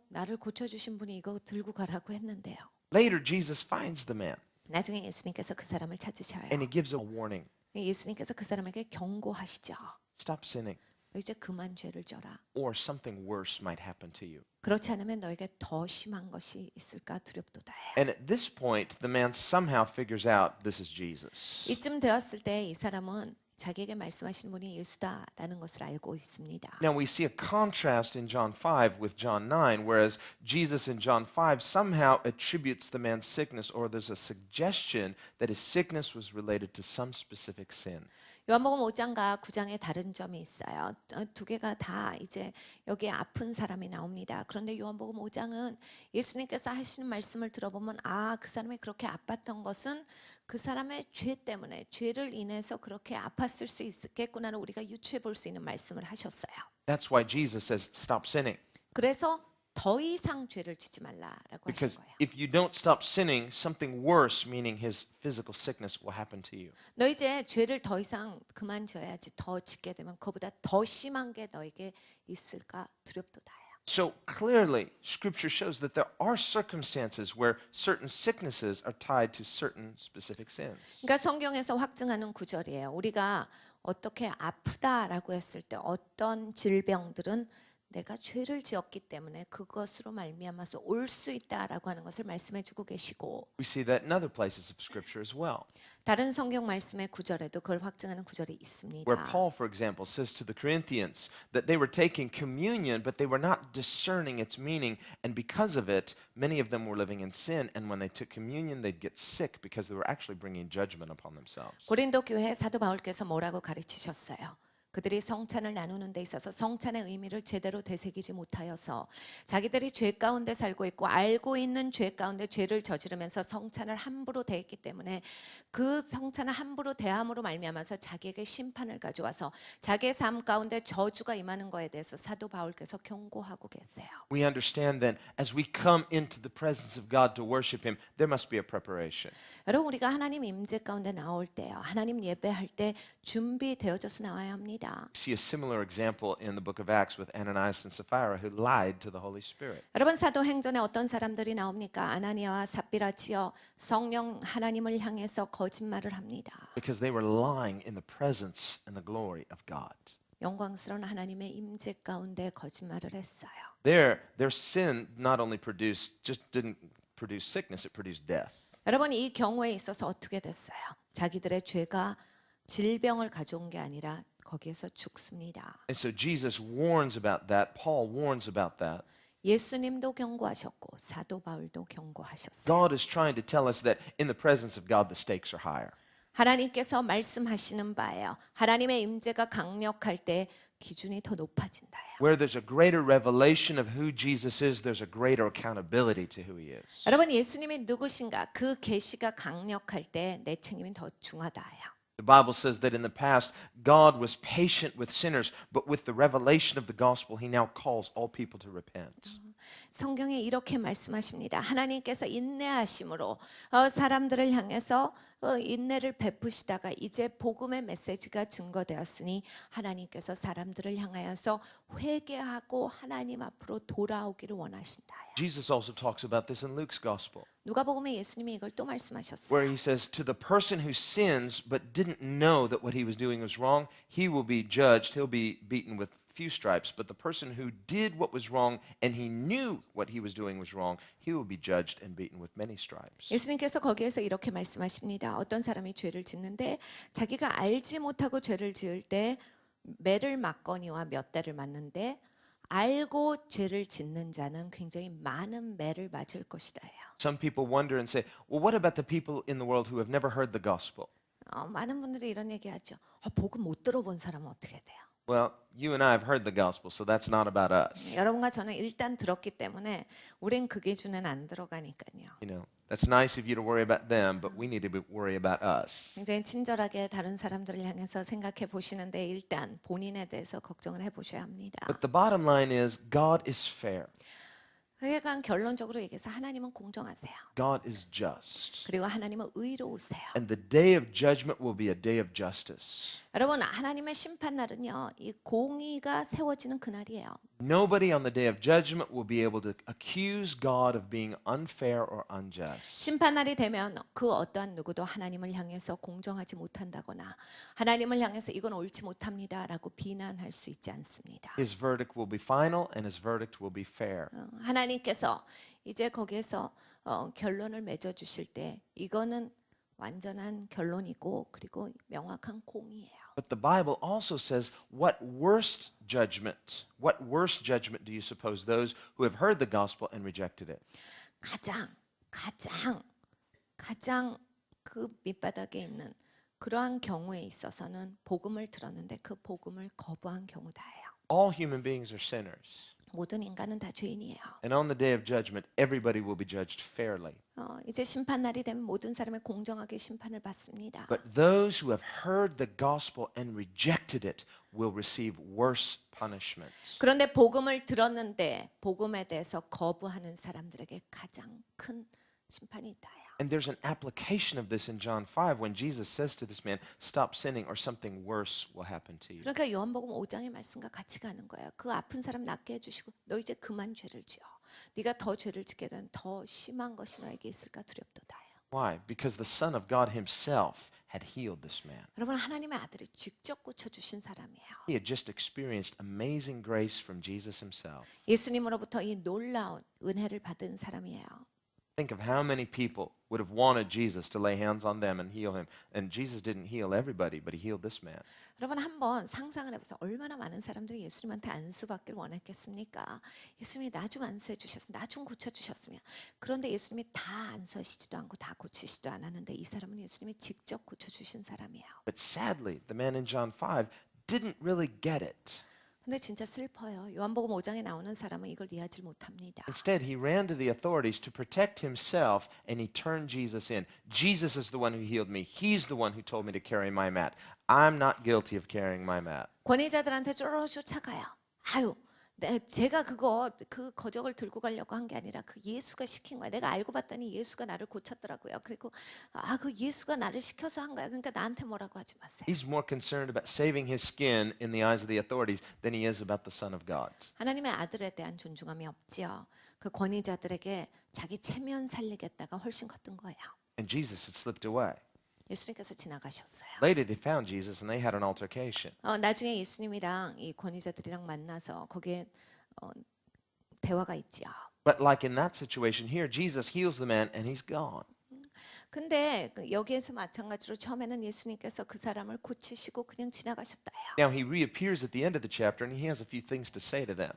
나를 고쳐주신 분이 이거 들고 가라고 했는데요. Later, Jesus finds the man 나중에 예수님께서 그 사람을 찾으셔요. and he gives a warning. 예수님께서 그 사람에게 경고하시죠. Stop sinning 너 이제 그만 죄를 져라. or something worse might happen to you. 그렇지 않으면 너에게 더 심한 것이 있을까 두렵도다. And at this point, the man somehow figures out this is Jesus. 이쯤 되었을 때 이 사람은 자기에게 말씀하시는 분이 예수다라는 것을 알고 있습니다. Now we see a contrast in John 5 with John 9, whereas Jesus in John 5 somehow attributes the man's sickness, or there's a suggestion that his sickness was related to some specific sin. 요한복음 5장과 9장에 다른 점이 있어요. 두 개가 다 이제 여기에 아픈 사람이 나옵니다. 그런데 요한복음 5장은 예수님께서 하시는 말씀을 들어보면 그 사람이 그렇게 아팠던 것은 그 사람의 죄 때문에 죄를 인해서 그렇게 아팠을 수 있겠구나를 우리가 유추해 볼 수 있는 말씀을 하셨어요. That's why Jesus says, stop sinning. 그래서 더 이상 죄를 짓지 말라라고 하신 Because 거예요. if you don't stop sinning, something worse, meaning his physical sickness, will happen to you. 너 이제 죄를 더 이상 그만 져야지. 더 짓게 되면 그보다 더 심한 게 너에게 있을까 두렵도다요. So clearly, Scripture shows that there are circumstances where certain sicknesses are tied to certain specific sins. 그러니까 성경에서 확증하는 구절이에요. 우리가 어떻게 아프다라고 했을 때 어떤 질병들은 내가 죄를 지었기 때문에 그것으로 말미암아서 올 수 있다라고 하는 것을 말씀해주고 계시고 We see that in other places of Scripture as well, 다른 성경 말씀의 구절에도 그걸 확증하는 구절이 있습니다. where Paul, for example, says to the Corinthians that they were taking communion, but they were not discerning its meaning, and because of it, many of them were living in sin, and when they took communion, they'd get sick because they were actually bringing judgment upon themselves. 고린도 교회 사도 바울께서 뭐라고 가르치셨어요? 그들이 성찬을 나누는 데 있어서 성찬의 의미를 제대로 되새기지 못하여서 자기들이 죄 가운데 살고 있고 알고 있는 죄 가운데 죄를 저지르면서 성찬을 함부로 대했기 때문에 그 성찬을 함부로 대함으로 말미암아서 자기에게 심판을 가져와서 자기의 삶 가운데 저주가 임하는 거에 대해서 사도 바울께서 경고하고 계세요. We understand then, as we come into the presence of God to worship Him, there must be a preparation. 여러분 우리가 하나님 임재 가운데 나올 때요. 하나님 예배할 때 준비되어져서 나와야 합니다. We see a similar example in the book of Acts with Ananias and Sapphira who lied to the Holy Spirit. 여러분 사도행전에 어떤 사람들이 나옵니까? 아나니아와 삽비라지요 성령 하나님을 향해서 거짓말을 합니다. Because they were lying in the presence and the glory of God. 영광스러운 하나님의 임재 가운데 거짓말을 했어요. Their sin not only didn't produce sickness, it produced death. 여러분 이 경우에 있어서 어떻게 됐어요? 자기들의 죄가 질병을 가져온 게 아니라 거기에서 죽습니다. And so Jesus warns about that. Paul warns about that. 예수님도 경고하셨고 사도 바울도 경고하셨어요. God is trying to tell us that in the presence of God, the stakes are higher. 하나님께서 말씀하시는 바예요. 하나님의 임재가 강력할 때 기준이 더 높아진다요. Where there's a greater revelation of who Jesus is, there's a greater accountability to who He is. 여러분 예수님이 누구신가 그 계시가 강력할 때 내 책임이 더 중하다요. The Bible says that in the past, God was patient with sinners, but with the revelation of the gospel, He now calls all people to repent. 성경에 이렇게 말씀하십니다. 하나님께서 인내하심으로 사람들을 향해서 인내를 베푸시다가 이제 복음의 메시지가 증거되었으니 하나님께서 사람들을 향하여서 회개하고 하나님 앞으로 돌아오기를 원하신다요. Jesus also talks about this in Luke's gospel, 누가복음에 예수님이 이걸 또 말씀하셨어요. where He says, to the person who sins but didn't know that what he was doing was wrong, he will be judged, he'll be beaten with few stripes. But the person who did what was wrong and he knew what he was doing was wrong, he will be judged and beaten with many stripes. 예수님께서 거기에서 이렇게 말씀하십니다. 어떤 사람이 죄를 짓는데 자기가 알지 못하고 죄를 지을 때 매를 맞거니와 몇 대를 맞는데 알고 죄를 짓는 자는 굉장히 많은 매를 맞을 것이다요. Some people wonder and say, well, what about the people in the world who have never heard the gospel? 많은 분들이 이런 얘기하죠. 복음 못 들어본 사람은 어떻게 돼요? Well, you and I have heard the gospel, so that's not about us. 여러분과 저는 일단 들었기 때문에 우린 그 기준엔 안 들어가니까요. You know, that's nice of you to worry about them, but we need to worry about us. 굉장히 친절하게 다른 사람들을 향해서 생각해 보시는데 일단 본인에 대해서 걱정을 해 보셔야 합니다. But the bottom line is God is fair. 그러니까 결론적으로 얘기해서 하나님은 공정하세요. God is just. 그리고 하나님은 의로우세요. And the day of judgment will be a day of justice. 여러분 하나님의 심판 날은요. 이 공의가 세워지는 그날이에요. Nobody on the day of judgment will be able to accuse God of being unfair or unjust. 심판 날이 되면 그 어떠한 누구도 하나님을 향해서 공정하지 못한다거나 하나님을 향해서 이건 옳지 못합니다라고 비난할 수 있지 않습니다. His verdict will be final and his verdict will be fair. 하나님께서 이제 거기에서 결론을 맺어 주실 때 이거는 완전한 결론이고 그리고 명확한 공의예요. But the Bible also says, what worst judgment do you suppose those who have heard the gospel and rejected it? 가장 그 밑바닥에 있는 그러한 경우에 있어서는 복음을 들었는데 그 복음을 거부한 경우다예요. All human beings are sinners. 모든 인간은 다 죄인이에요. And on the day of judgment, everybody will be judged fairly. 이제 심판 날이 되면 모든 사람이 공정하게 심판을 받습니다. But those who have heard the gospel and rejected it will receive worse punishments. 그런데 복음을 들었는데 복음에 대해서 거부하는 사람들에게 가장 큰 심판이 있다요. And there's an application of this in John 5 when Jesus says to this man, stop sinning or something worse will happen to you. 그러니까 요한복음 5장의 말씀과 같이 가는 거예요. 그 아픈 사람 낫게 해주시고 너 이제 그만 죄를 지어. 네가 더 죄를 짓게 되면 더 심한 것이 너에게 있을까 두렵도다요. Why? Because the Son of God himself had healed this man. 여러분 하나님의 아들이 직접 고쳐주신 사람이에요. He had just experienced amazing grace from Jesus himself. 예수님으로부터 이 놀라운 은혜를 받은 사람이에요. Think of how many people would have wanted Jesus to lay hands on them and heal him. And Jesus didn't heal everybody, but he healed this man. 여러분 한번 상상을 해보세요. 얼마나 많은 사람들이 예수님한테 안수받기를 원했겠습니까? 예수님이 나 좀 안수해 주셨으면 나 좀 고쳐주셨으면. 그런데 예수님이 다 안수하시지도 않고 다 고치시지도 않았는데 이 사람은 예수님이 직접 고쳐주신 사람이에요. But sadly, the man in John 5 didn't really get it. 근데 진짜 슬퍼요. 요한복음 5장에 나오는 사람은 이걸 이해하지 못합니다. Instead, he ran to the authorities to protect himself and he turned Jesus in. Jesus is the one who healed me. He's the one who told me to carry my mat. I'm not guilty of carrying my mat. 권위자들한테 쫓아가요. 아유, 제가 그 거적을 들고 가려고 한 게 아니라 그 예수가 시킨 거야. 내가 알고 봤더니 예수가 나를 고쳤더라고요. 그리고 그 예수가 나를 시켜서 한 거야. 그러니까 나한테 뭐라고 하지 마세요. He's more concerned about saving his skin in the eyes of the authorities than he is about the Son of God. 하나님의 아들에 대한 존중함이 없지요. 그 권위자들에게 자기 체면 살리겠다가 훨씬 컸던 거예요. And Jesus had slipped away. 예수님께서 지나가셨어요. Later, they found Jesus and they had an altercation. 나중에 예수님이랑 이 권위자들이랑 만나서 거기에 대화가 있지요. But like in that situation here, Jesus heals the man and he's gone. 근데 여기에서 마찬가지로 처음에는 예수님께서 그 사람을 고치시고 그냥 지나가셨다요. Now he reappears at the end of the chapter and he has a few things to say to them.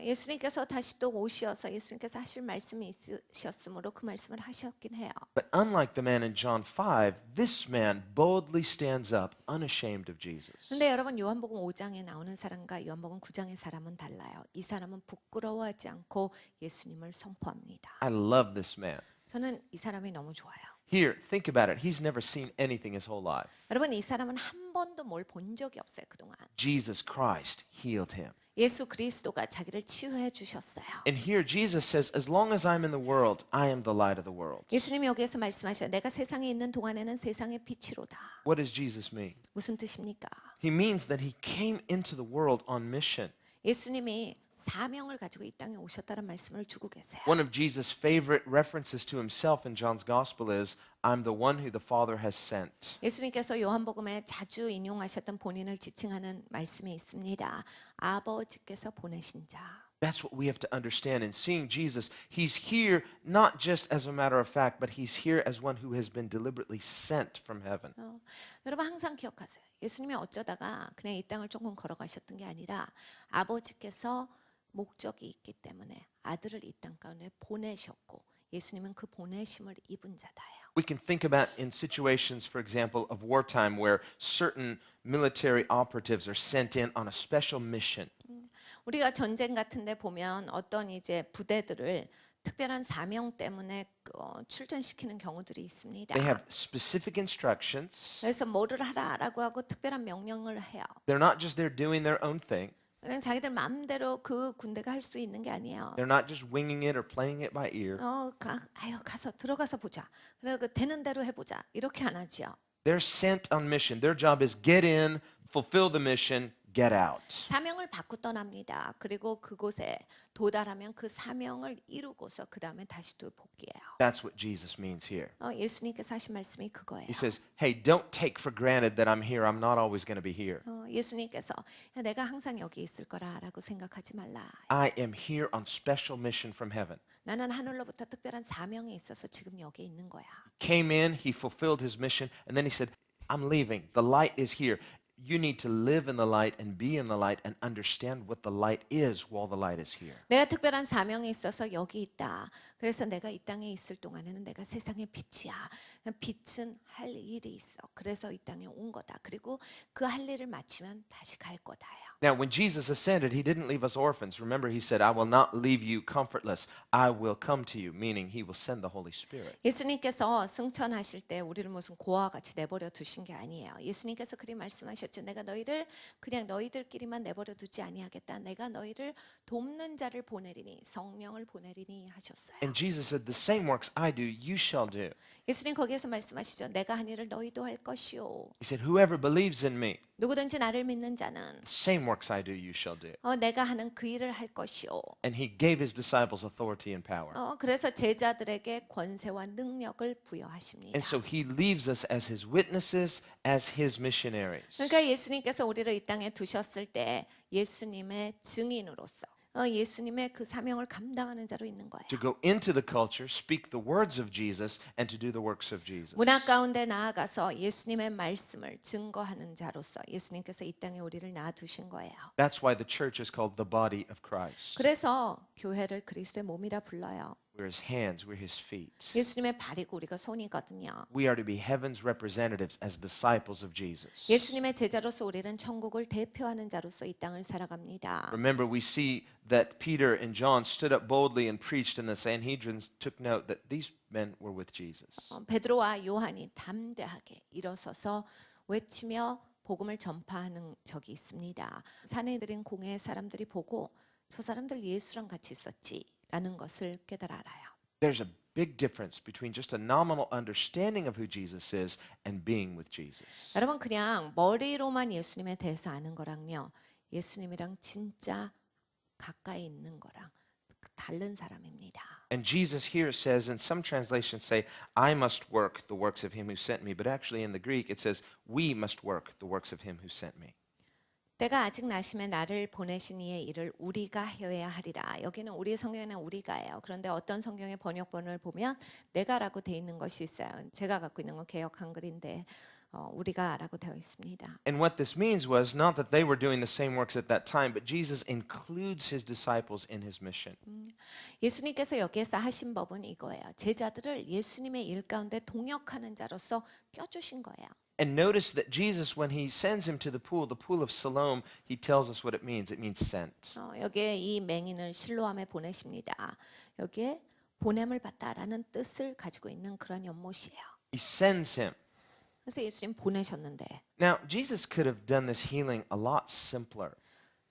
예수님께서 다시 또 오셔서 예수님께서 하실 말씀이 있으셨으므로 그 말씀을 하셨긴 해요. But unlike the man in John 5, this man boldly stands up, unashamed of Jesus. 근데 여러분 요한복음 5장에 나오는 사람과 요한복음 9장의 사람은 달라요. 이 사람은 부끄러워하지 않고 예수님을 선포합니다. I love this man. 저는 이 사람이 너무 좋아요. Here, think about it. He's never seen anything his whole life. 여러분 이 사람은 한 번도 뭘 본 적이 없어요 그동안. Jesus Christ healed him. 예수 그리스도가 자기를 치유해 주셨어요. And here Jesus says, as long as I'm in the world, I am the light of the world. 예수님이 여기에서 말씀하셔요. 내가 세상에 있는 동안에는 세상의 빛이로다. What does Jesus mean? 무슨 뜻입니까? He means that he came into the world on mission. 예수님이 사명을 가지고 이 땅에 오셨다는 말씀을 주고 계세요. One of Jesus' favorite references to himself in John's Gospel is, I'm the one who the Father has sent. 예수님께서 요한복음에 자주 인용하셨던 본인을 지칭하는 말씀이 있습니다. 아버지께서 보내신 자. That's what we have to understand in seeing Jesus. He's here not just as a matter of fact, but he's here as one who has been deliberately sent from heaven. 여러분 항상 기억하세요. 예수님이 어쩌다가 그냥 이 땅을 조금 걸어가셨던 게 아니라 아버지께서 목적이 있기 때문에 아들을 이 땅 가운데 보내셨고 예수님은 그 보내심을 입은 자다예요. We can think about in situations, for example, of wartime where certain military operatives are sent in on a special mission. 우리가 전쟁 같은데 보면 어떤 이제 부대들을 특별한 사명 때문에 출전시키는 경우들이 있습니다. They have specific instructions. 그래서 뭐를 하라라고 하고 특별한 명령을 해요. They're not just there doing their own thing. 그냥 자기들 마음대로 그 군대가 할 수 있는 게 아니에요. They're not just winging it or playing it by ear. 가서 들어가서 보자. 그래 그 되는 대로 해보자. 이렇게 안 하지요. They're sent on mission. Their job is get in, fulfill the mission, get out. 사명을 받고 떠납니다. 그리고 그곳에 도달하면 그 사명을 이루고서 그 다음에 다시 또 복귀해요. That's what Jesus means here. 예수님께서 하신 말씀이 그거예요. He says, hey, don't take for granted that I'm here. I'm not always going to be here. 예수님께서 내가 항상 여기 있을 거라라고 생각하지 말라. I am here on special mission from heaven. 나는 하늘로부터 특별한 사명이 있어서 지금 여기 있는 거야. Came in, he fulfilled his mission, and then he said, I'm leaving. The light is here. You need to live in the light and be in the light and understand what the light is while the light is here. 내가 특별한 사명이 있어서 여기 있다. 그래서 내가 이 땅에 있을 동안에는 내가 세상의 빛이야. 빛은 할 일이 있어. 그래서 이 땅에 온 거다. 그리고 그 할 일을 마치면 다시 갈 거다요. Now, when Jesus ascended, he didn't leave us orphans. Remember, he said, I will not leave you comfortless. I will come to you, meaning he will send the Holy Spirit. 예수님께서 승천하실 때 우리를 무슨 고아와 같이 내버려 두신 게 아니에요. 예수님께서 그리 말씀하셨죠. 내가 너희를 그냥 너희들끼리만 내버려 두지 아니하겠다. 내가 너희를 돕는 자를 보내리니 성령을 보내리니 하셨어요. And Jesus said, the same works I do, you shall do. 예수님 거기에서 말씀하시죠. 내가 한 일을 너희도 할 것이요. He said, whoever believes in me, 누구든지 나를 믿는 자는 the same works I do, you shall do. 내가 하는 그 일을 할 것이요. And he gave his disciples authority and power. 그래서 제자들에게 권세와 능력을 부여하십니다. And so he leaves us as his witnesses, as his missionaries. 그러니까 예수님께서 우리를 이 땅에 두셨을 때 예수님의 증인으로서 예수님의 그 사명을 감당하는 자로 있는 거예요. To go into the culture, speak the words of Jesus, and to do the works of Jesus. 문화 가운데 나아가서 예수님의 말씀을 증거하는 자로서 예수님께서 이 땅에 우리를 놔두신 거예요. That's why the church is called the body of Christ. 그래서 교회를 그리스도의 몸이라 불러요. We're his hands, we're his feet. 예수님의 발이고 우리가 손이거든요. We are to be heaven's representatives as disciples of Jesus. 예수님의 제자로서 우리는 천국을 대표하는 자로서 이 땅을 살아갑니다. Remember, we see that Peter and John stood up boldly and preached, and the Sanhedrin took note that these men were with Jesus. 베드로와 요한이 담대하게 일어서서 외치며 복음을 전파하는 적이 있습니다. 사내들인 공회의 사람들이 보고 저 사람들 예수랑 같이 있었지라는 것을 깨달아 알아요. There's a big difference between just a nominal understanding of who Jesus is and being with Jesus. 여러분 그냥 머리로만 예수님에 대해서 아는 거랑요. 예수님이랑 진짜 가까이 있는 거랑 다른 사람입니다. And Jesus here says, and some translations say, I must work the works of him who sent me. But actually in the Greek it says, we must work the works of him who sent me. 때가 아직 나심에 나를 보내신 이의 일을 우리가 해야 하리라. 여기는 우리 성경에는 우리가예요. 그런데 어떤 성경의 번역본을 보면 내가라고 돼 있는 것이 있어요. 제가 갖고 있는 건 개역 한글인데 우리가라고 되어 있습니다. And what this means was not that they were doing the same works at that time, but Jesus includes his disciples in his mission. 예수님께서 여기에서 하신 법은 이거예요. 제자들을 예수님의 일 가운데 동역하는 자로서 껴주신 거예요. And notice that Jesus, when he sends him to the pool of Siloam, he tells us what it means. It means sent. 여기에 이 맹인을 실로암에 보내십니다. 여기에 보냄을 받다라는 뜻을 가지고 있는 그런 연못이에요. He sends him. 그래서 예수님 보내셨는데 Now, Jesus could have done this healing a lot simpler.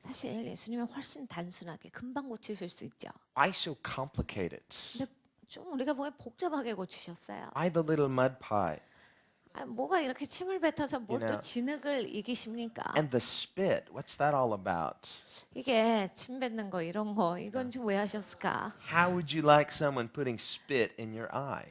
사실 예수님은 훨씬 단순하게 금방 고치실 수 있죠. Why so complicated? 근데 좀 우리가 보기엔 복잡하게 고치셨어요. Why the little mud pie? 뭐가 이렇게 침을 뱉어서 뭘 You know, 또 진흙을 이기십니까? And the spit, what's that all about? 이게 침 뱉는 거 이런 거 이건 좀 왜 하셨을까? How would you like someone putting spit in your eye?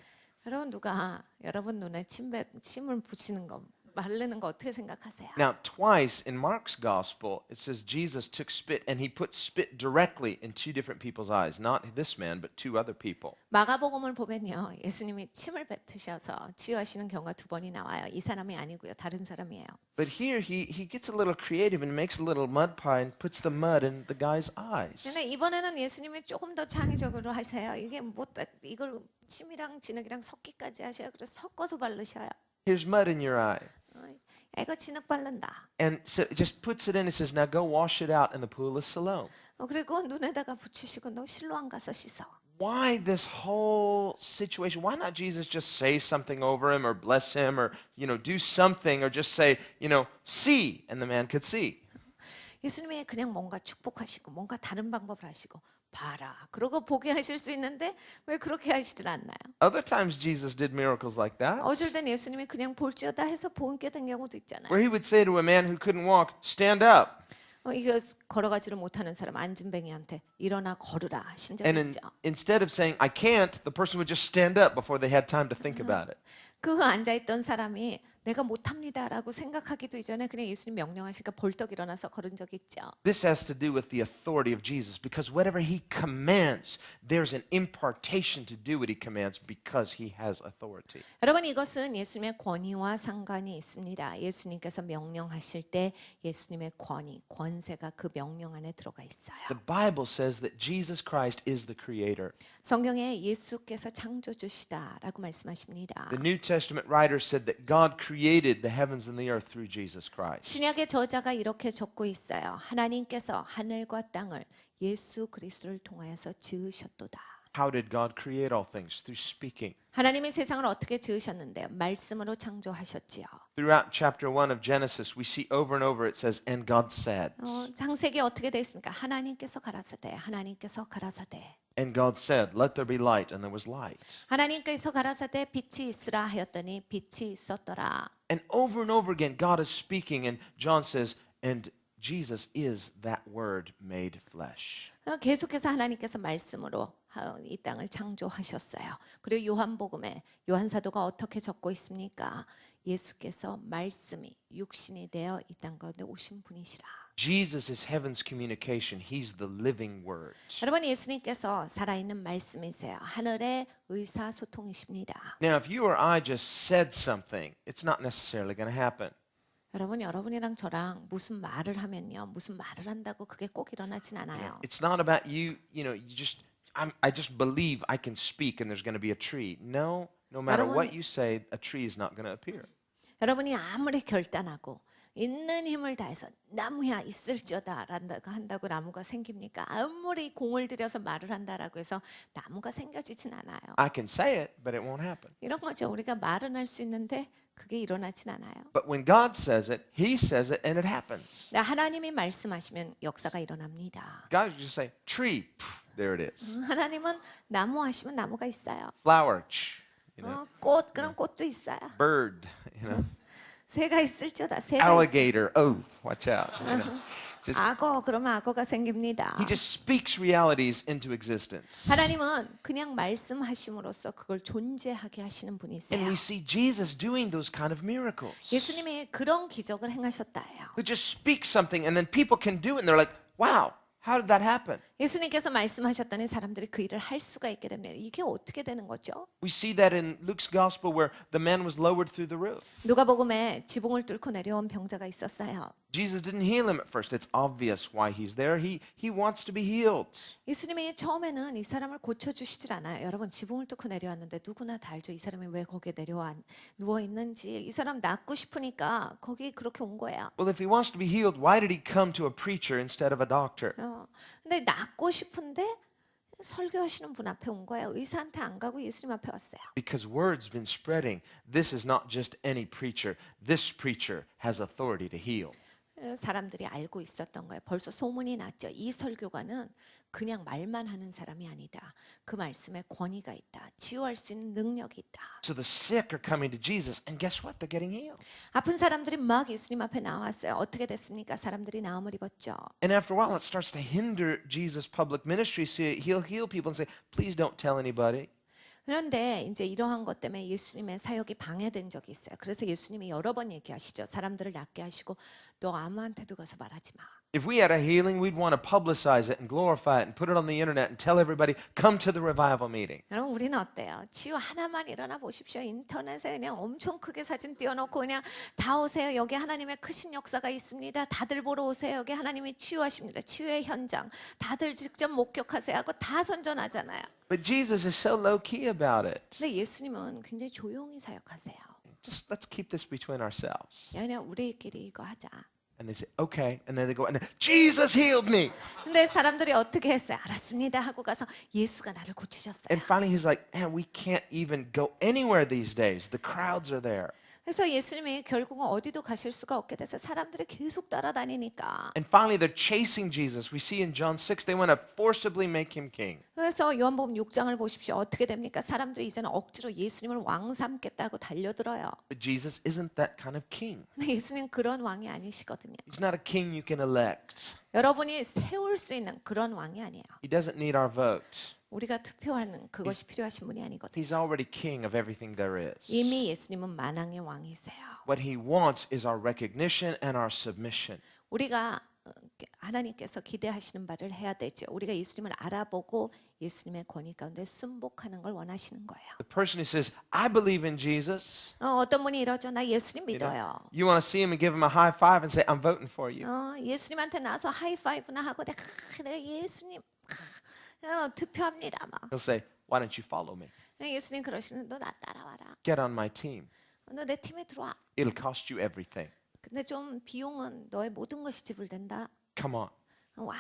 여러분 누가 여러분 눈에 침을 붙이는 거 바르는 거 어떻게 생각하세요? Now, twice in Mark's gospel, it says Jesus took spit and he put spit directly in two different people's eyes. Not this man, but two other people. 마가복음을 보면요, 예수님이 침을 뱉으셔서 치유하시는 경우가 두 번이 나와요. 이 사람이 아니고요, 다른 사람이에요. But here he gets a little creative and makes a little mud pie and puts the mud in the guy's eyes. 근데 이번에는 예수님이 조금 더 창의적으로 하세요. 이게 뭐 이걸 침이랑 진흙이랑 섞기까지 하셔요. 그래서 섞어서 바르셔요. Here's mud in your eye. 이거 진흙 바른다. And so it just puts it in and says, now go wash it out in the pool of Siloam. 그리고 눈에다가 붙이시고 너 실로암 가서 씻어. Why this whole situation? Why not Jesus just say something over him or bless him or, do something or just say, see, and the man could see. 예수님이 그냥 뭔가 축복하시고 뭔가 다른 방법을 하시고 봐라. 그러고 보게 하실 수 있는데 왜 그렇게 하시질 않나요? Other times Jesus did miracles like that, 어쩔 땐 예수님이 그냥 볼지어다 해서 보게 된 경우도 있잖아요. where he would say to a man who couldn't walk, stand up. 이거 걸어가지를 못하는 사람 안진뱅이한테 일어나 걸으라 하신 적이 And 있죠. instead of saying, I can't, the person would just stand up before they had time to think about it. 그 앉아있던 사람이 내가 못합니다라고 생각하기도 이전에 그냥 예수님 명령하시니까 벌떡 일어나서 걸은 적이 있죠. This has to do with the authority of Jesus because whatever he commands, there's an impartation to do what he commands because he has authority. 여러분 이것은 예수님의 권위와 상관이 있습니다. 예수님께서 명령하실 때 예수님의 권위, 권세가 그 명령 안에 들어가 있어요. The Bible says that Jesus Christ is the creator. 성경에 예수께서 창조주시다라고 말씀하십니다. The New Testament writer said that God created the heavens and the earth through Jesus Christ. 신약의 저자가 이렇게 적고 있어요. 하나님께서 하늘과 땅을 예수 그리스도를 통하여서 지으셨도다. How did God create all things? Through speaking. 하나님이 세상을 어떻게 지으셨는데요? 말씀으로 창조하셨지요. Throughout chapter 1 of Genesis, we see over and over it says, and God said. 창세기 어떻게 되어 있습니까? 하나님께서 가라사대, 하나님께서 가라사대. And God said, let there be light, and there was light. 하나님께서 가라사대 빛이 있으라 하였더니 빛이 있었더라. And over again, God is speaking, and John says, and Jesus is that word made flesh. 계속해서 하나님께서 말씀으로 이 땅을 창조하셨어요. 그리고 요한복음에 요한 사도가 어떻게 적고 있습니까? 예수께서 말씀이 육신이 되어 이 땅 가운데 오신 분이시라. Jesus is heaven's communication. He's the living word. 여러분 예수님께서 살아있는 말씀이세요. 하늘의 의사소통이십니다. Now, if you or I just said something, it's not necessarily going to happen. 여러분 여러분이랑 저랑 무슨 말을 하면요. 무슨 말을 한다고 그게 꼭 일어나진 않아요. It's not about I just believe I can speak and there's going to be a tree. No matter what you say, a tree is not going to appear. 여러분이 아무리 결단하고 있는 힘을 다해서 나무야 있을저다 한다고 나무가 생깁니까? 아무리 공을 들여서 말을 한다라고 해서 나무가 생겨지진 않아요. I can say it, but it won't happen. 이런 거죠. 우리가 말은 할 수 있는데 그게 일어나진 않아요. But when God says it, He says it, and it happens. 하나님이 말씀하시면 역사가 일어납니다. God would just say, tree, poof, there it is. 하나님은 나무 하시면 나무가 있어요. Flower, 꽃 그런 꽃도 있어요. bird, 새가 있을지어다. 새가 alligator. Oh, watch out. Just, 악어 그러면 악어가 생깁니다. he just speaks realities into existence. 하나님은 그냥 말씀하심으로써 그걸 존재하게 하시는 분이세요. And we see Jesus doing those kind of miracles. 예수님이 그런 기적을 행하셨다예요. Who just speak something and then people can do it and they're like, wow, how did that happen? 예수님께서 말씀하셨더니 사람들이 그 일을 할 수가 있게 됩니다. 이게 어떻게 되는 거죠? We see that in Luke's gospel where the man was lowered through the roof. 누가복음에 지붕을 뚫고 내려온 병자가 있었어요. Jesus didn't heal him at first. It's obvious why he's there. He wants to be healed. 예수님이 처음에는 이 사람을 고쳐주시질 않아요. 여러분 지붕을 뚫고 내려왔는데 누구나 다 알죠. 이 사람이 왜 거기에 누워 있는지. 이 사람 낫고 싶으니까 거기 그렇게 온 거예요. Well, if he wants to be healed, why did he come to a preacher instead of a doctor? 근데 낫고 싶은데 설교하시는 분 앞에 온 거예요. 의사한테 안 가고 예수님 앞에 왔어요. Because word's been spreading. This is not just any preacher. This preacher has authority to heal. 사람들이 알고 있었던 거예요. 벌써 소문이 났죠. 이 설교가는 그냥 말만 하는 사람이 아니다. 그 말씀에 권위가 있다. 치유할 수 있는 능력이 있다. So the sick are coming to Jesus, and guess what? They're getting healed. 아픈 사람들이 막 예수님 앞에 나왔어요. 어떻게 됐습니까? 사람들이 나음을 입었죠. And after a while, it starts to hinder Jesus' public ministry. So he'll heal people and say, please don't tell anybody. 그런데 이제 이러한 것 때문에 예수님의 사역이 방해된 적이 있어요. 그래서 예수님이 여러 번 얘기하시죠. 사람들을 낫게 하시고 너 아무한테도 가서 말하지 마. If we had a healing, we'd want to publicize it and glorify it and put it on the internet and tell everybody, come to the revival meeting. 여러분 우리는 어때요? 치유 하나만 일어나 보십시오. 인터넷에 그냥 엄청 크게 사진 띄워놓고 그냥 다 오세요. 여기 하나님의 크신 역사가 있습니다. 다들 보러 오세요. 여기 하나님이 치유하십니다. 치유의 현장. 다들 직접 목격하세요 하고 다 선전하잖아요. But Jesus is so low key about it. 근데 예수님은 굉장히 조용히 사역하세요. Just let's keep this between ourselves. 그냥 우리끼리 이거 하자. And they say, okay. And then they go, and then, Jesus healed me. 근데 사람들이 어떻게 했어요? 알았습니다 하고 가서 예수가 나를 고치셨어요. And finally, he's like, man, we can't even go anywhere these days. The crowds are there. 그래서 예수님이 결국은 어디도 가실 수가 없게 돼서 사람들이 계속 따라다니니까. And finally, they're chasing Jesus. We see in John 6, they want to forcibly make him king. 그래서 요한복음 6장을 보십시오. 어떻게 됩니까? 사람들이 이제는 억지로 예수님을 왕 삼겠다고 달려들어요. But Jesus isn't that kind of king. 근데 예수님 그런 왕이 아니시거든요. He's not a king you can elect. 여러분이 세울 수 있는 그런 왕이 아니에요. He doesn't need our vote. 우리가 투표하는 그것이 필요하신 분이 아니거든요. He's already king of everything there is. 이미 예수님은 만왕의 왕이세요. What he wants is our recognition and our submission. 우리가 하나님께서 기대하시는 바를 해야 되죠. 우리가 예수님을 알아보고 예수님의 권위 가운데 순복하는 걸 원하시는 거예요. The person who says, I believe in Jesus, 어떤 분이 이러죠. 나 예수님 you know, 믿어요. you want to see him and give him a high five and say, I'm voting for you. 예수님한테 나서 하이파이브나 하고 내가 예수님 투표합니다. 막. He'll say, why don't you follow me? 예수님 그러시는 너 나 따라와라. Get on my team. 너 내 팀에 들어와. It'll cost you everything. 근데 좀 비용은 너의 모든 것이 지불된다. Come on. 와.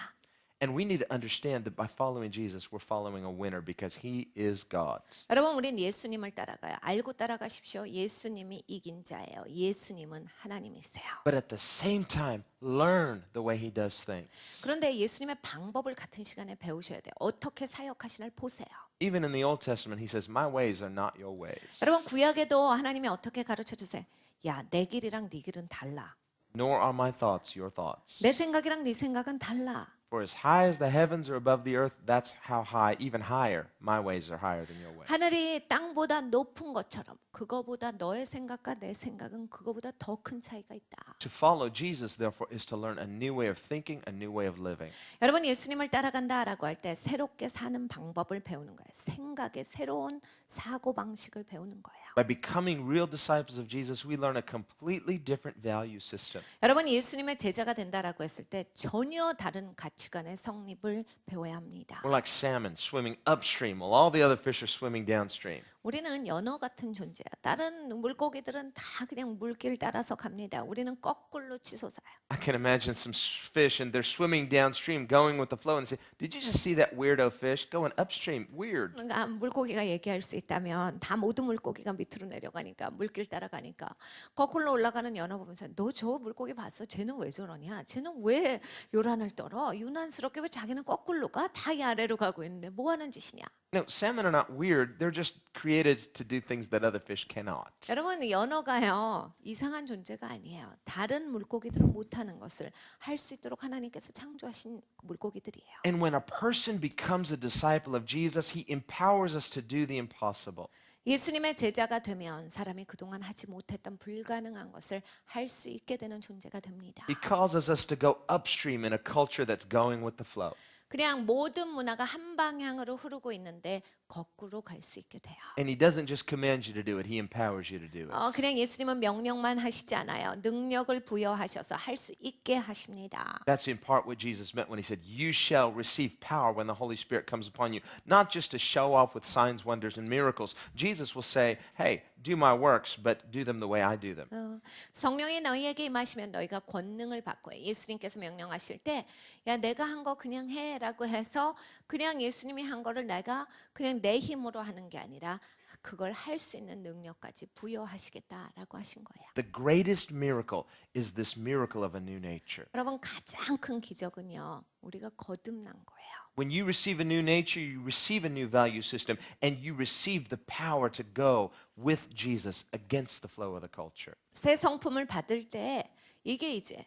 And we need to understand that by following Jesus, we're following a winner because he is God. 여러분 우린 예수님을 따라가요. 알고 따라가십시오. 예수님이 이긴 자예요. 예수님은 하나님이세요. But at the same time, learn the way he does things. 그런데 예수님의 방법을 같은 시간에 배우셔야 돼요. 어떻게 사역하시나를 보세요. Even in the Old Testament, he says, my ways are not your ways. 여러분 구약에도 하나님이 어떻게 가르쳐 주세요. 야, 내 길이랑 네 길은 달라. Nor are my thoughts your thoughts. 내 생각이랑 네 생각은 달라. For as high as the heavens are above the earth, that's how high, even higher, my ways are higher than your ways. 하늘이 땅보다 높은 것처럼 그거보다 너의 생각과 내 생각은 그거보다 더 큰 차이가 있다. To follow Jesus, therefore, is to learn a new way of thinking, a new way of living. 여러분 예수님을 따라간다라고 할 때 새롭게 사는 방법을 배우는 거예요. 생각의 새로운 사고 방식을 배우는 거예요. By becoming real disciples of Jesus, we learn a completely different value system. 여러분 예수님의 제자가 된다라고 했을 때 전혀 다른 가치관의 성립을 배워야 합니다. We're like salmon swimming upstream while all the other fish are swimming downstream. 우리는 연어 같은 존재야. 다른 물고기들은 다 그냥 물길 따라서 갑니다. 우리는 거꾸로 치솟아요. I can imagine some fish and they're swimming downstream, going with the flow, and say, "Did you just see that weirdo fish going upstream? Weird." 그러니까 물고기가 얘기할 수 있다면 다 모든 물고기가 밑으로 내려가니까 물길 따라가니까 거꾸로 올라가는 연어 보면서 너 저 물고기 봤어? 쟤는 왜 저러냐? 쟤는 왜 요란을 떨어? 유난스럽게 왜 자기는 거꾸로 가? 다 이 아래로 가고 있는데 뭐 하는 짓이냐? No, salmon are not weird. They're just created to do things that other fish cannot. 여러분 연어가요 이상한 존재가 아니에요. 다른 물고기들은 못하는 것을 할 수 있도록 하나님께서 창조하신 물고기들이에요. And when a person becomes a disciple of Jesus, he empowers us to do the impossible. 예수님의 제자가 되면 사람이 그동안 하지 못했던 불가능한 것을 할 수 있게 되는 존재가 됩니다. He causes us to go upstream in a culture that's going with the flow. 그냥 모든 문화가 한 방향으로 흐르고 있는데 거꾸로 갈 수 있게 돼요. And he doesn't just command you to do it, he empowers you to do it. 그냥 예수님은 명령만 하시지 않아요. 능력을 부여하셔서 할 수 있게 하십니다. That's in part what Jesus meant when he said, "You shall receive power when the Holy Spirit comes upon you." Not just to show off with signs, wonders, and miracles. Jesus will say, "Hey, do my works, but do them the way I do them." 성령이 너희에게 임하시면 너희가 권능을 받고 예수님께서 명령하실 때 야 내가 한 거 그냥 해라고 해서 그냥 예수님이 한 거를 내가 그냥 내 힘으로 하는 게 아니라 그걸 할 수 있는 능력까지 부여하시겠다라고 하신 거예요. The greatest miracle is this miracle of a new nature. 여러분 가장 큰 기적은요. 우리가 거듭난 거예요. When you receive a new nature, you receive a new value system, and you receive the power to go with Jesus against the flow of the culture. 새 성품을 받을 때 이게 이제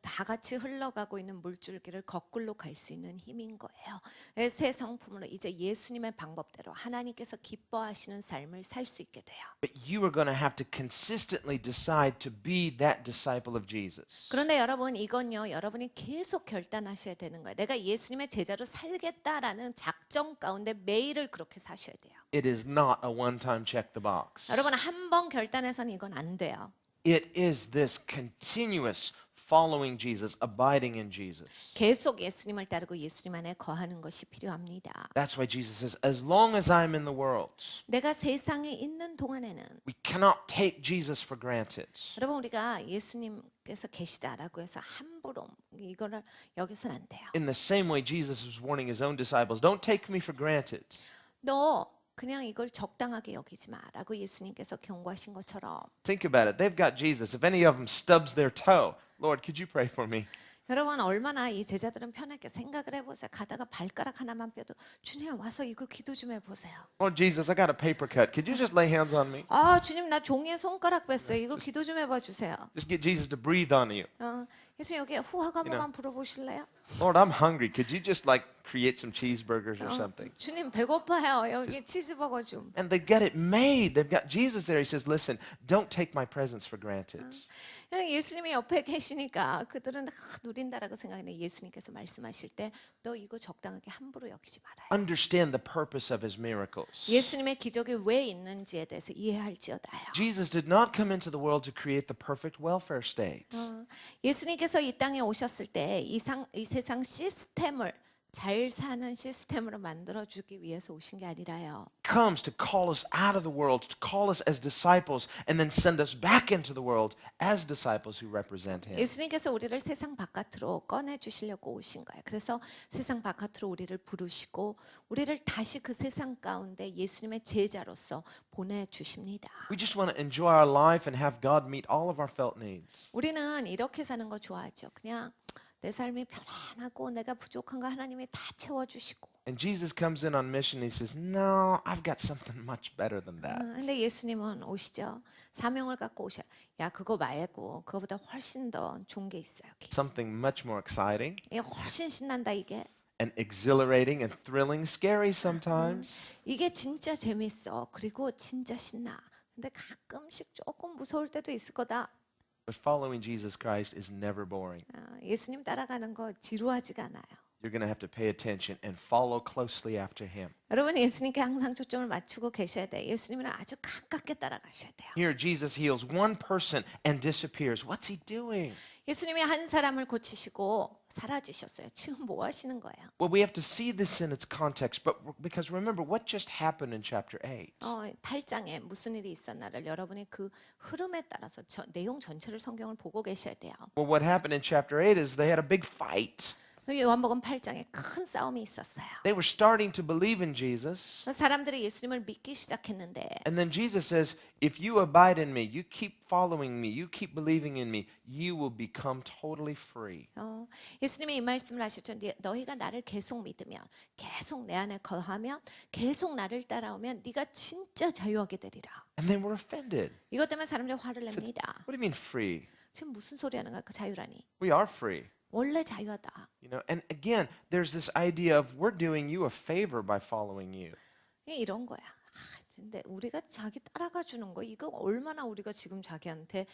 다 같이 흘러가고 있는 물줄기를 거꾸로 갈 수 있는 힘인 거예요. 새 성품으로 이제 예수님의 방법대로 하나님께서 기뻐하시는 삶을 살 수 있게 돼요. But you are going to have to consistently decide to be that disciple of Jesus. 그런데 여러분 이건요, 여러분이 계속 결단하셔야 되는 거예요. 내가 예수님의 제자로 살겠다라는 작정 가운데 매일을 그렇게 사셔야 돼요. It is not a one-time check the box. 여러분 한 번 결단해서는 이건 안 돼요. It is this continuous following Jesus, abiding in Jesus. 계속 예수님을 따르고 예수님 안에 거하는 것이 필요합니다. That's why Jesus says, as long as I'm in the world, 내가 세상에 있는 동안에는 we cannot take Jesus for granted. 여러분 우리가 예수님께서 계시다라고 해서 함부로 이거를 여기서는 안 돼요. In the same way, Jesus was warning his own disciples, don't take me for granted. 너 그냥 이걸 적당하게 여기지 마라고 예수님께서 경고하신 것처럼 Think about it. They've got Jesus. If any of them stubs their toe, Lord, could you pray for me? 여러분 얼마나 이 제자들은 편하게 생각을 해보세요. 가다가 발가락 하나만 뼈도 주님 와서 이거 기도 좀 해보세요. Lord Jesus, I got a paper cut. Could you just lay hands on me? 아 주님 나 종이에 손가락 뺐어요. 이거 기도 좀 해봐 주세요. Just get Jesus to breathe on you. 예수님 여기 후학 한 번만 불어보실래요? Lord, I'm hungry. Could you just like create some cheeseburgers or something? 주님 배고파요. 여기 치즈버거 좀. And they get it made. They've got Jesus there. He says, listen, don't take my presence for granted. 예수님이 옆에 계시니까 그들은 누린다라고 생각했는데 예수님께서 말씀하실 때 너 이거 적당하게 함부로 여기지 말아요. Understand the purpose of his miracles. 예수님의 기적이 왜 있는지에 대해서 이해할지어다요. Jesus did not come into the world to create the perfect welfare state. 예수님께서 이 땅에 오셨을 때 이 세상 시스템을 잘 사는 시스템으로 만들어 주기 위해서 오신 게 아니라요. Comes to call us out of the world, to call us as disciples, and then send us back into the world as disciples who represent him. 예수님께서 우리를 세상 바깥으로 꺼내 주시려고 오신 거예요. 그래서 세상 바깥으로 우리를 부르시고 우리를 다시 그 세상 가운데 예수님의 제자로서 보내 주십니다. We just want to enjoy our life and have God meet all of our felt needs. 우리는 이렇게 사는 거 좋아하죠. 그냥 내 삶이 편안하고 내가 부족한 거 하나님이 다 채워주시고. And Jesus comes in on mission. He says, no, I've got something much better than that. 근데 예수님은 오시죠. 사명을 갖고 오셔. 야 그거 말고 그거보다 훨씬 더 좋은 게 있어요. Something much more exciting 이게 훨씬 신난다 이게. and exhilarating and thrilling, scary sometimes. 이게 진짜 재밌어. 그리고 진짜 신나. 근데 가끔씩 조금 무서울 때도 있을 거다. But following Jesus Christ is never boring. 예수님 따라가는 거 지루하지가 않아요. You're going to have to pay attention and follow closely after him. 여러분 예수님께 항상 초점을 맞추고 계셔야 돼요. 예수님은 아주 가깝게 따라가셔야 돼요. Here, Jesus heals one person and disappears. What's he doing? 예수님이 한 사람을 고치시고 사라지셨어요. 지금 뭐 하시는 거예요? Well, we have to see this in its context, but because remember what just happened in chapter 8. 8장에 무슨 일이 있었나를 여러분이 그 흐름에 따라서 내용 전체를 성경을 보고 계셔야 돼요. Well, what happened in chapter 8 is they had a big fight. 요한복음 8장에 큰 싸움이 있었어요. They were starting to believe in Jesus. 사람들이 예수님을 믿기 시작했는데 And then Jesus says, if you abide in me, you keep following me, you keep believing in me, you will become totally free. 예수님이 이 말씀을 하셨죠. 너희가 나를 계속 믿으면, 계속 내 안에 거하면, 계속 나를 따라오면 네가 진짜 자유하게 되리라. And they were offended. 이것 때문에 사람들이 화를 냅니다. What do you mean free? 지금 무슨 소리 하는 거야? 그 자유라니. We are free. 원래 자유하다. You know, and again, there's this idea of we're doing you a favor by following you. 이런 거야. 근데 우리가 자기 따라가 주는 거 이거 얼마나 우리가 지금 자기한테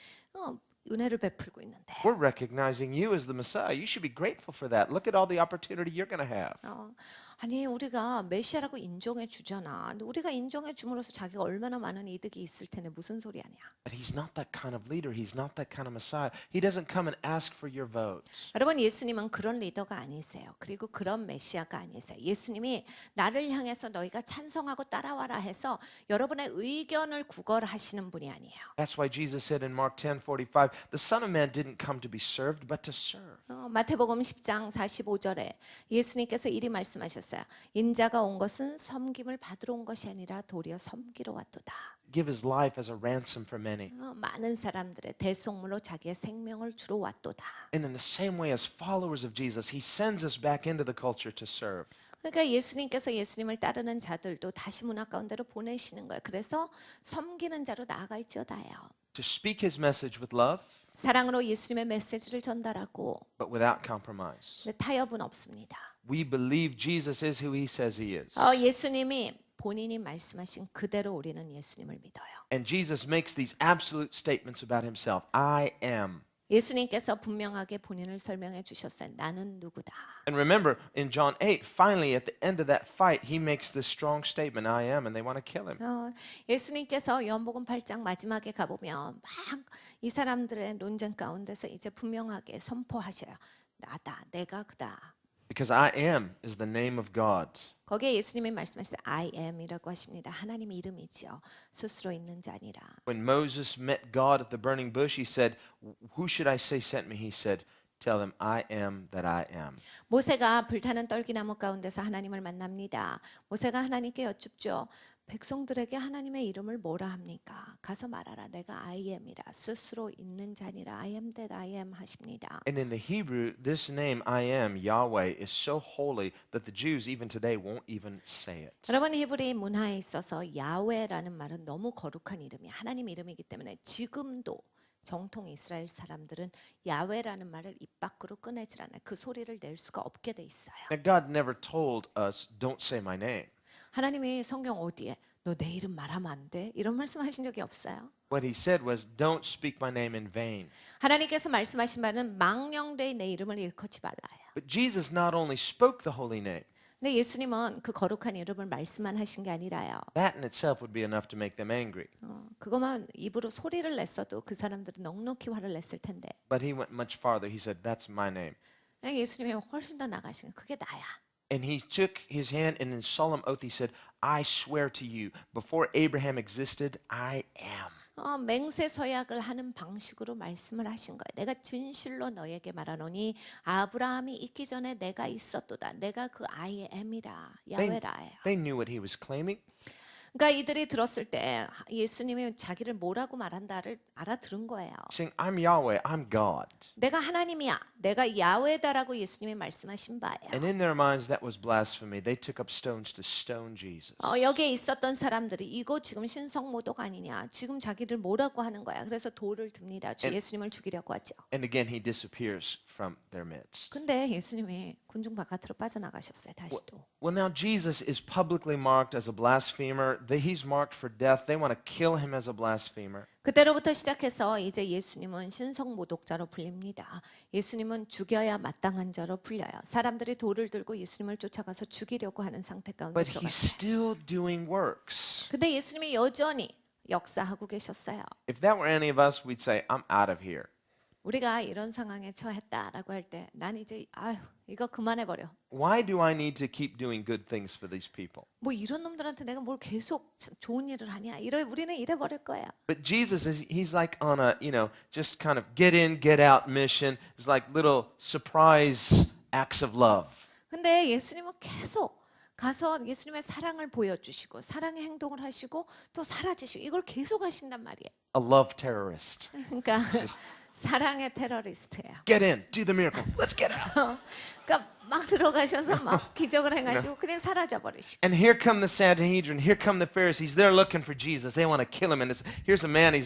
은혜를 베풀고 있는데. We're recognizing you as the Messiah. You should be grateful for that. Look at all the opportunity you're going to have. 아니 우리가 메시아라고 인정해 주잖아. 근데 우리가 인정해 줌으로써 자기가 얼마나 많은 이득이 있을 텐데 무슨 소리 아니야. But he's not that kind of leader. He's not that kind of Messiah. He doesn't come and ask for your votes. 여러분 예수님은 그런 리더가 아니세요. 그리고 그런 메시아가 아니세요. 예수님이 나를 향해서 너희가 찬성하고 따라와라 해서 여러분의 의견을 구걸하시는 분이 아니에요. That's why Jesus said in Mark 10:45, the Son of Man didn't come to be served, but to serve. 마태복음 10장 45절에 예수님께서 이리 말씀하셨어요. 인자가 온 것은 섬김을 받으러 온 것이 아니라 도리어 섬기러 왔도다. Give his life as a ransom for many. 많은 사람들의 대속물로 자기의 생명을 주러 왔도다. And in the same way as followers of Jesus, he sends us back into the culture to serve. 그러니까 예수님께서 예수님을 따르는 자들도 다시 문화 가운데로 보내시는 거예요. 그래서 섬기는 자로 나아갈지어다요. To speak his message with love. 사랑으로 예수님의 메시지를 전달하고 but without compromise. 타협은 없습니다. We believe Jesus is who he says he is. 예수님이 본인이 말씀하신 그대로 우리는 예수님을 믿어요. And Jesus makes these absolute statements about himself. I am. 예수님께서 분명하게 본인을 설명해 주셨어요. 나는 누구다. And remember, in John 8, finally at the end of that fight, he makes this strong statement, I am, and they want to kill him. 예수님께서 요한복음 8장 마지막에 가보면 막 이 사람들의 논쟁 가운데서 이제 분명하게 선포하셔요. 나다, 내가 그다. Because I am is the name of God. 거기에 예수님이 말씀하실 때 I am이라고 하십니다. 하나님의 이름이지요. 스스로 있는 자니라. When Moses met God at the burning bush, he said, who should I say sent me? He said, tell them I am that I am. 모세가 불타는 떨기나무 가운데서 하나님을 만납니다. 모세가 하나님께 여쭙죠. 백성들에게 하나님의 이름을 뭐라 합니까? 가서 말하라. 내가 I am이라. 스스로 있는 자니라. I am that I am 하십니다. And in the Hebrew, this name, I am, Yahweh, is so holy that the Jews even today won't even say it. 여러분 히브리 문화에 있어서 야훼라는 말은 너무 거룩한 이름이 하나님 이름이기 때문에 지금도 정통 이스라엘 사람들은 야훼라는 말을 입 밖으로 꺼내질 않아요. 그 소리를 낼 수가 없게 돼 있어요. Now, God never told us, don't say my name. 하나님이 성경 어디에 너 내 이름 말하면 안 돼? 이런 말씀하신 적이 없어요. What he said was, don't speak my name in vain. 하나님께서 말씀하신 바는 망령되이 내 이름을 일컫지 말라요. But Jesus not only spoke the holy name, 근데 예수님은 그 거룩한 이름을 말씀만 하신 게 아니라요. that in itself would be enough to make them angry. 그것만 입으로 소리를 냈어도 그 사람들은 넉넉히 화를 냈을 텐데. But he went much farther. He said, that's my name. 예수님이 훨씬 더 나가신 그게 나야. And he took his hand and in solemn oath he said, I swear to you, before Abraham existed, I am. 맹세서약을 하는 방식으로 말씀을 하신 거예요. 내가 진실로 너에게 말하노니 아브라함이 있기 전에 내가 있었도다. 내가 그 I am이라. 야훼라예요. They knew what he was claiming. 그러니까 이들이 들었을 때 예수님이 자기를 뭐라고 말한다를 알아들은 거예요. Saying, I'm Yahweh, I'm God. 내가 하나님이야. 내가 야훼다라고 예수님이 말씀하신 바예요. And in their minds that was blasphemy. They took up stones to stone Jesus. 여기에 있었던 사람들이 이거 지금 신성모독 아니냐. 지금 자기를 뭐라고 하는 거야. 그래서 돌을 듭니다. 주 예수님을 죽이려고 하죠. And again he disappears from their midst. 근데 예수님이 군중 바깥으로 빠져나가셨어요. 다시 또. Well, now Jesus is publicly marked as a blasphemer. He's marked for death. They want to kill him as a blasphemer. 그때로부터 시작해서 이제 예수님은 신성모독자로 불립니다. 예수님은 죽여야 마땅한 자로 불려요. 사람들이 돌을 들고 예수님을 쫓아가서 죽이려고 하는 상태 가운데 But he's 들어갔어요. still doing works. 근데 예수님이 여전히 역사하고 계셨어요. If that were any of us, we'd say, I'm out of here. 우리가 이런 상황에 처했다라고 할 때 난 이제 이거 그만해버려. Why do I need to keep doing good things for these people? 뭐 이런 놈들한테 내가 뭘 계속 좋은 일을 하냐. 우리는 이래버릴 거야. But Jesus he's like on a, just kind of get in, get out mission. It's like little surprise acts of love. 근데 예수님은 계속 가서 예수님의 사랑을 보여주시고 사랑의 행동을 하시고 또 사라지시고 이걸 계속 하신단 말이에요. A love terrorist. 그러니까 사랑의 테러리스트예요. Get in, do the miracle. Let's get out. 그러니까 막 들어가셔서 막 기적을 행하시고 그냥 사라져 버리시고. And here come the Sanhedrin, here come the Pharisees. They're looking for Jesus. They want to kill him. And here's a man,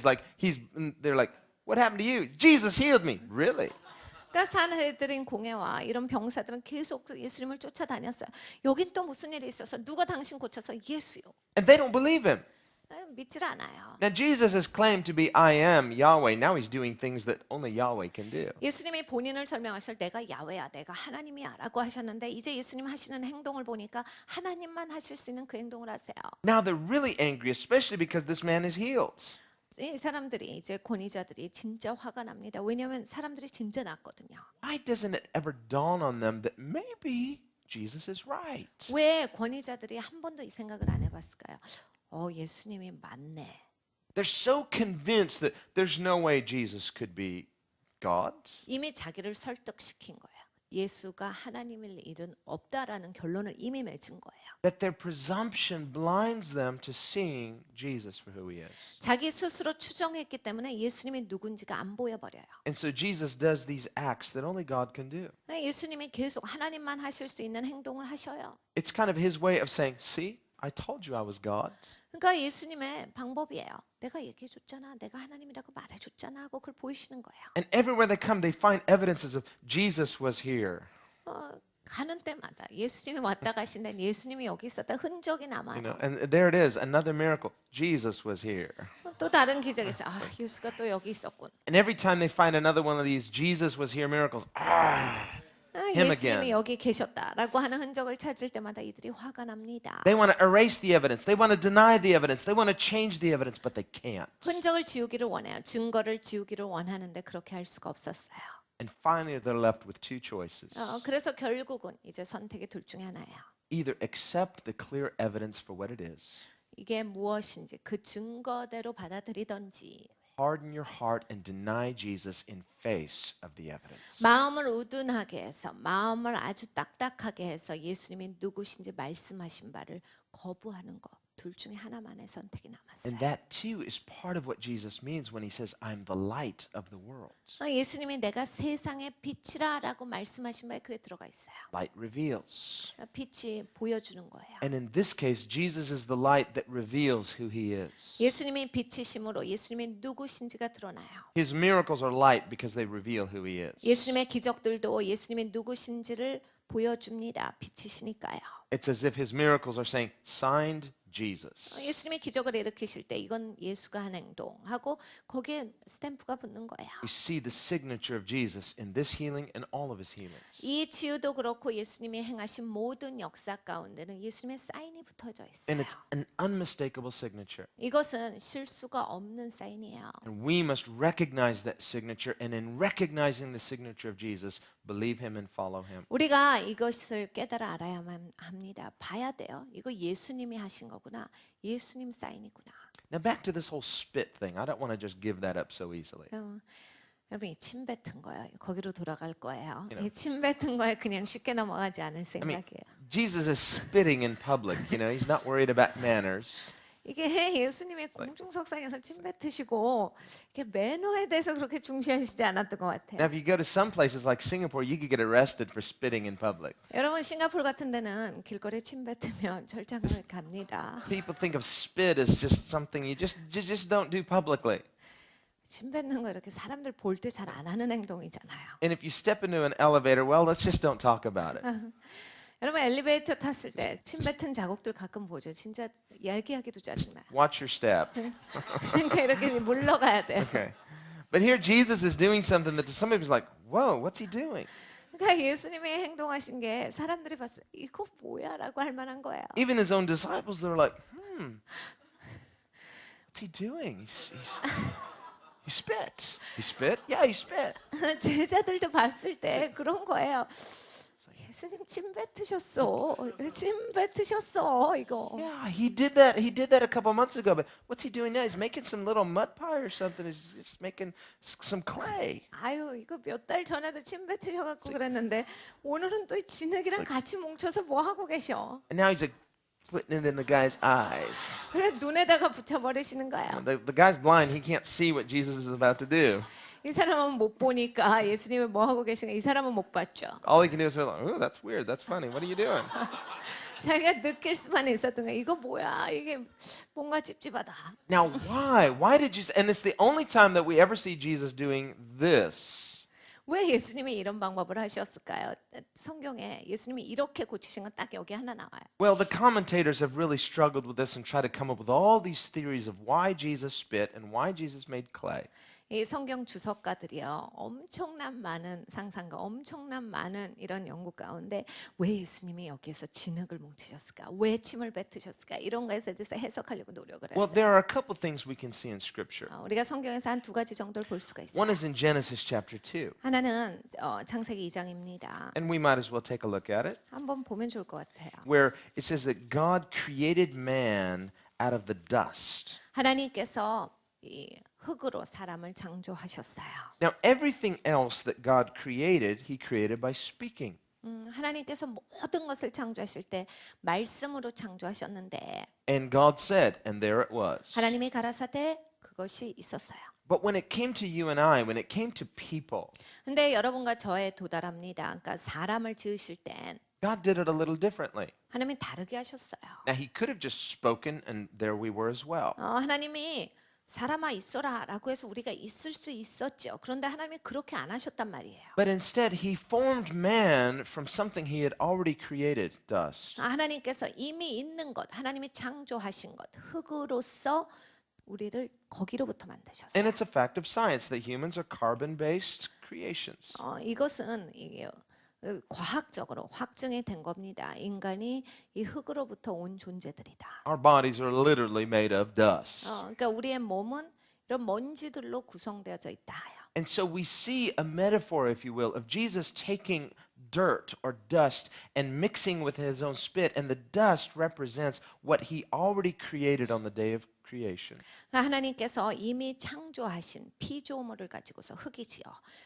they're like, what happened to you? Jesus healed me. Really? 그러니까 산헤드린 공회와 이런 병사들은 계속 예수님을 쫓아다녔어요. 여긴 또 무슨 일이 있어서 누가 당신 고쳐서 예수요. And they don't believe him. 믿질 않아요. Now Jesus has claimed to be I am Yahweh. Now he's doing things that only Yahweh can do. 예수님이 본인을 설명하실 내가 야훼야 내가 하나님이야라고 하셨는데 이제 예수님 하시는 행동을 보니까 하나님만 하실 수 있는 그 행동을 하세요. Now they're really angry, especially because this man is healed. 이 사람들이 이제 권위자들이 진짜 화가 납니다. 왜냐하면 사람들이 진짜 낫거든요. Why doesn't it ever dawn on them that maybe Jesus is right? 왜 권위자들이 한 번도 이 생각을 안 해봤을까요? 예수님이 맞네. They're so convinced that there's no way Jesus could be God. 이미 자기를 설득시킨 거예요. 예수가 하나님일 일은 없다라는 결론을 이미 맺은 거예요. That their presumption blinds them to seeing Jesus for who he is. 자기 스스로 추정했기 때문에 예수님이 누군지가 안 보여버려요. And so Jesus does these acts that only God can do. 예수님이 계속 하나님만 하실 수 있는 행동을 하셔요. It's kind of his way of saying, see, I told you I was God. 그러니까 예수님의 방법이에요. 내가 얘기해 줬잖아. 내가 하나님이라고 말해 줬잖아 하고 그걸 보이시는 거예요. And everywhere they come, they find evidences of Jesus was here. 가는 때마다 예수님이 왔다 가신 데는 예수님이 여기 있었다 흔적이 남아요. You know, and there it is, another miracle. Jesus was here. 또 다른 기적이 있어요. 아, 예수가 또 여기 있었군. And every time they find another one of these Jesus was here miracles, him 예수님이 again. 여기 계셨다라고 하는 흔적을 찾을 때마다 이들이 화가 납니다. They want to erase the evidence. They want to deny the evidence. They want to change the evidence, but they can't. 흔적을 지우기를 원해요. 증거를 지우기를 원하는데 그렇게 할 수가 없었어요. And finally, they're left with two choices. 그래서 결국은 이제 선택이 둘 중에 하나예요. Either accept the clear evidence for what it is, 이게 무엇인지 그 증거대로 받아들이던지 harden your heart and deny Jesus in face of the evidence. 마음을 우둔하게 해서 마음을 아주 딱딱하게 해서 예수님이 누구신지 말씀하신 바를 거부하는 것. 둘 중에 하나만의 선택이 남았어요. And that too is part of what Jesus means when he says, I'm the light of the world. 예수님이 내가 세상의 빛이라라고 말씀하신 바에 그게 들어가 있어요. Light reveals. 빛이 보여주는 거예요. And in this case, Jesus is the light that reveals who he is. 예수님이 빛이심으로 예수님이 누구신지가 드러나요. His miracles are light because they reveal who he is. 예수님의 기적들도 예수님이 누구신지를 보여줍니다. 빛이시니까요. It's as if his miracles are saying, signed Jesus. 예수님이 기적을 일으키실 때 이건 예수가 한 행동하고 거기에 스탬프가 붙는 거예요. We see the signature of Jesus in this healing and all of his healings. 이 치유도 그렇고 예수님이 행하신 모든 역사 가운데는 예수님의 사인이 붙어져 있어요. And it's an unmistakable signature. 이것은 실수가 없는 사인이에요. And we must recognize that signature, and in recognizing the signature of Jesus, believe him and follow him. 우리가 이것을 깨달아 알아야만 합니다. 봐야 돼요. 이거 예수님이 하신 거구나. 예수님 사인이구나. Now back to this whole spit thing. I don't want to just give that up so easily. 여러분 이 침 뱉은 거예요. 거기로 돌아갈 거예요. You know. 이 침 뱉은 거에 그냥 쉽게 넘어가지 않을 I mean, 생각이에요. Jesus is spitting in public. You know, he's not worried about manners. 이게 예수님의 공중석상에서 침 뱉으시고 이게 매너에 대해서 그렇게 중시하시지 않았던 것 Now, 같아요. if you go to some places like Singapore, you could get arrested for spitting in public. 여러분 싱가포르 같은 데는 길거리에 침 뱉으면 절장을 갑니다. People think of spit as just something you just don't do publicly. 침 뱉는 거 이렇게 사람들 볼 때 잘 안 하는 행동이잖아요. And if you step into an elevator, well, let's just don't talk about it. 여러분 엘리베이터 탔을 때 침 뱉은 자국들 가끔 보죠. 진짜 얘기하기도 짜증나요. Watch your step. 그러니까 이렇게 물러가야 돼요. Okay. But here Jesus is doing something that to some people is like, whoa, what's he doing? 그러니까 예수님이 행동하신 게 사람들이 봤을 때 이거 뭐야라고 할 만한 거예요. Even his own disciples, they were like, what's he doing? He spit. He spit? Yeah, he spit. 제자들도 봤을 때 그런 거예요. 예수님 침 뱉으셨어. 침 뱉으셨어 이거. Yeah, he did that. He did that a couple months ago. But what's he doing now? He's making some little mud pie or something. He's making some clay. 아유 이거 몇 달 전에도 침 뱉으셔갖고 그랬는데 오늘은 또 진흙이랑 같이 뭉쳐서 뭐 하고 계셔? And now he's like putting it in the guy's eyes. 그래 눈에다가 붙여버리시는 거야. The guy's blind. He can't see what Jesus is about to do. 이 사람은 못 보니까 예수님이 뭐 하고 계신가? 이 사람은 못 봤죠. All he can do is go, oh, that's weird. That's funny. What are you doing? 자기가 느낄 수만 있었던 거야. 이거 뭐야? 이게 뭔가 찝찝하다. Now, why? Why did Jesus? And it's the only time that we ever see Jesus doing this. 왜 예수님이 이런 방법을 하셨을까요? 성경에 예수님이 이렇게 고치신 건 딱 여기 하나 나와요. Well, the commentators have really struggled with this and tried to come up with all these theories of why Jesus spit and why Jesus made clay. 이 성경 주석가들이요 엄청난 많은 상상과 엄청난 많은 이런 연구 가운데 왜 예수님이 여기에서 진흙을 뭉치셨을까? 왜 침을 뱉으셨을까? 이런 것에 대해서 해석하려고 노력을 Well, 했어요. there are a couple things we can see in Scripture. 우리가 성경에서 한 두 가지 정도를 볼 수가 있어요. One is in Genesis chapter 2, 하나는 창세기 2장입니다. and we might as well take a look at it, 한번 보면 좋을 것 같아요. where it says that God created man out of the dust. 하나님께서 이 흙으로 사람을 창조하셨어요. Now, everything else that God created, He created by speaking. 하나님께서 모든 것을 창조하실 때 말씀으로 창조하셨는데 And God said, and there it was. 하나님이 가라사대 그것이 있었어요. But when it came to you and I, when it came to people, 근데 여러분과 저에 도달합니다. 그러니까 사람을 지으실 땐 God did it a little differently. 하나님이 다르게 하셨어요. Now, he could have just spoken and there we were as well. 하나님이 사람아 있어라라고 해서 우리가 있을 수 있었죠. 그런데 하나님이 그렇게 안 하셨단 말이에요. But instead, he formed man from something he had already created, dust. 하나님께서 이미 있는 것, 하나님이 창조하신 것, 흙으로서 우리를 거기로부터 만드셨어요. And it's a fact of science that humans are carbon-based creations. 이것은 이게 과학적으로 확증이 된 겁니다. 인간이 이 흙으로부터 온 존재들이다. Our bodies are literally made of dust. 그러니까 우리의 몸은 이런 먼지들로 구성되어져 있다. And so we see a metaphor, if you will, of Jesus taking dirt or dust and mixing with his own spit, and the dust represents what he already created on the day of creation. 하나님께서 이미 창조하신 피조물을 가지고서 흙이지요.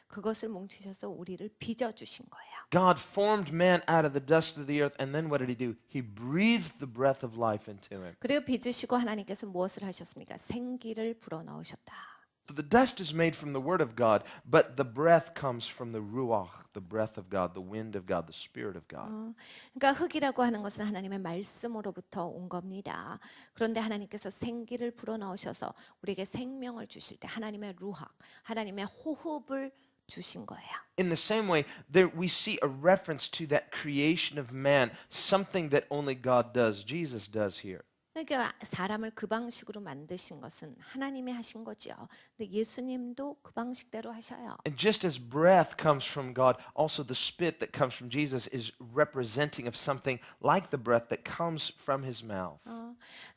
그것을 뭉치셔서 우리를 빚어 주신 거예요. God formed man out of the dust of the earth, and then what did he do? He breathed the breath of life into him. 그리고 빚으시고 하나님께서 무엇을 하셨습니까? 생기를 불어넣으셨다. So the dust is made from the word of God, but the breath comes from the ruach, the breath of God, the wind of God, the spirit of God. 그러니까 흙이라고 하는 것은 하나님의 말씀으로부터 온 겁니다. 그런데 하나님께서 생기를 불어넣으셔서 우리에게 생명을 주실 때 하나님의 루학, 하나님의 호흡을 주신 거예요. In the same way, there we see a reference to that creation of man, something that only God does, Jesus does here. 그러니까 사람을 그 방식으로 만드신 것은 하나님이 하신 거죠. 근데 예수님도 그 방식대로 하셔요. And just as breath comes from God, also the spit that comes from Jesus is representing of something like the breath that comes from his mouth.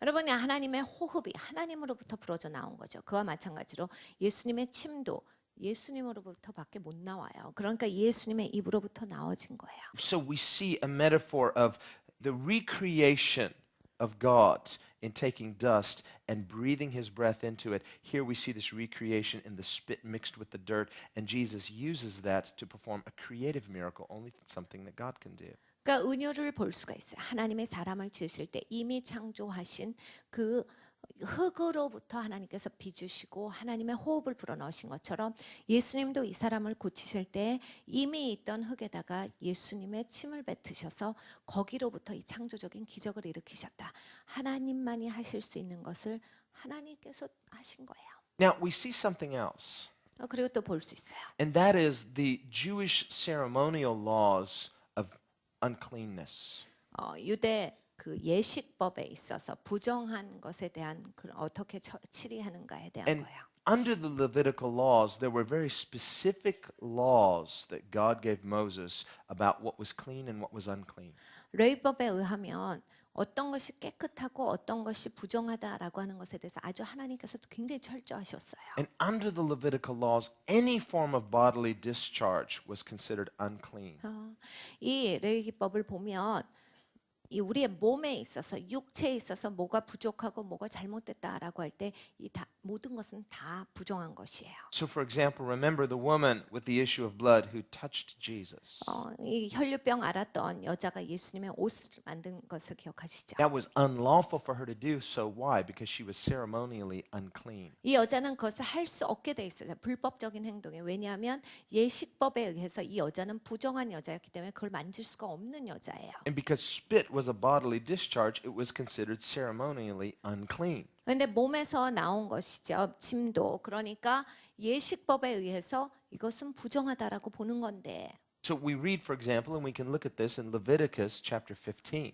여러분이 하나님의 호흡이 하나님으로부터 불어져 나온 거죠. 그와 마찬가지로 예수님의 침도 예수님으로부터밖에 못 나와요. 그러니까 예수님의 입으로부터 나와진 거예요. So we see a metaphor of the recreation of God in taking dust and breathing his breath into it. Here we see this recreation in the spit mixed with the dirt, and Jesus uses that to perform a creative miracle, only something that God can do. 그러니까 은효를 볼 수가 있어요. 하나님의 사람을 지으실 때 이미 창조하신 그 흙으로부터 하나님께서 빚으시고 하나님의 호흡을 불어넣으신 것처럼 예수님도 이 사람을 고치실 때 이미 있던 흙에다가 예수님의 침을 뱉으셔서 거기로부터 이 창조적인 기적을 일으키셨다. 하나님만이 하실 수 있는 것을 하나님께서 하신 거예요. Now, we see something else, 그리고 또 볼 수 있어요. and that is the Jewish ceremonial laws of uncleanness. 유대 그 예식법에 있어서 부정한 것에 대한 어떻게 치리하는가에 대한 And 거예요. under the Levitical laws, there were very specific laws that God gave Moses about what was clean and what was unclean. 레위법에 의하면 어떤 것이 깨끗하고 어떤 것이 부정하다라고 하는 것에 대해서 아주 하나님께서 굉장히 철저하셨어요. And under the Levitical laws, any form of bodily discharge was considered unclean. 이 레위기법을 보면 이 우리의 몸에 있어서 육체에 있어서 뭐가 부족하고 뭐가 잘못됐다라고 할 때 이 다 모든 것은 다 부정한 것이에요. So, for example, remember the woman with the issue of blood who touched Jesus. 이 혈류병 앓았던 여자가 예수님의 옷을 만든 것을 기억하시죠? That was unlawful for her to do so. Why? Because she was ceremonially unclean. 이 여자는 그것을 할 수 없게 돼 있어요. 불법적인 행동에. 왜냐하면 예식법에 의해서 이 여자는 부정한 여자였기 때문에 그걸 만질 수가 없는 여자예요. And because spit was a bodily discharge, it was considered ceremonially unclean. 그런데 몸에서 나온 것이죠. 침도. 그러니까 예식법에 의해서 이것은 부정하다라고 보는 건데. So we read, for example, and we can look at this in Leviticus chapter 15.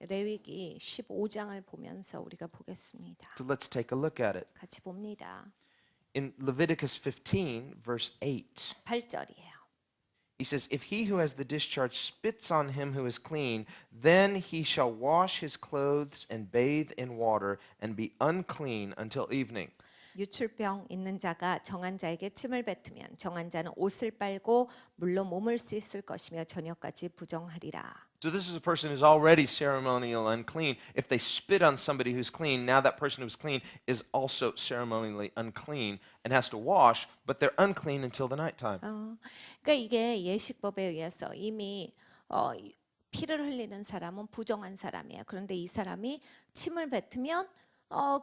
레위기 15장을 보면서 우리가 보겠습니다. So let's take a look at it. 같이 봅니다. In Leviticus 15, verse 8, 8절이에요. he says, If he who has the discharge spits on him who is clean, then he shall wash his clothes and bathe in water and be unclean until evening. 유출병 있는 자가 정한 자에게 침을 뱉으면 정한 자는 옷을 빨고 물로 몸을 씻을 것이며 저녁까지 부정하리라. So this is a person who's already ceremonial unclean. If they spit on somebody who's clean, now that person who's clean is also ceremonially unclean and has to wash, but they're unclean until the nighttime. 그러니까 이게 예식법에 의해서 이미 피를 흘리는 사람은 부정한 사람이에요. 그런데 이 사람이 침을 뱉으면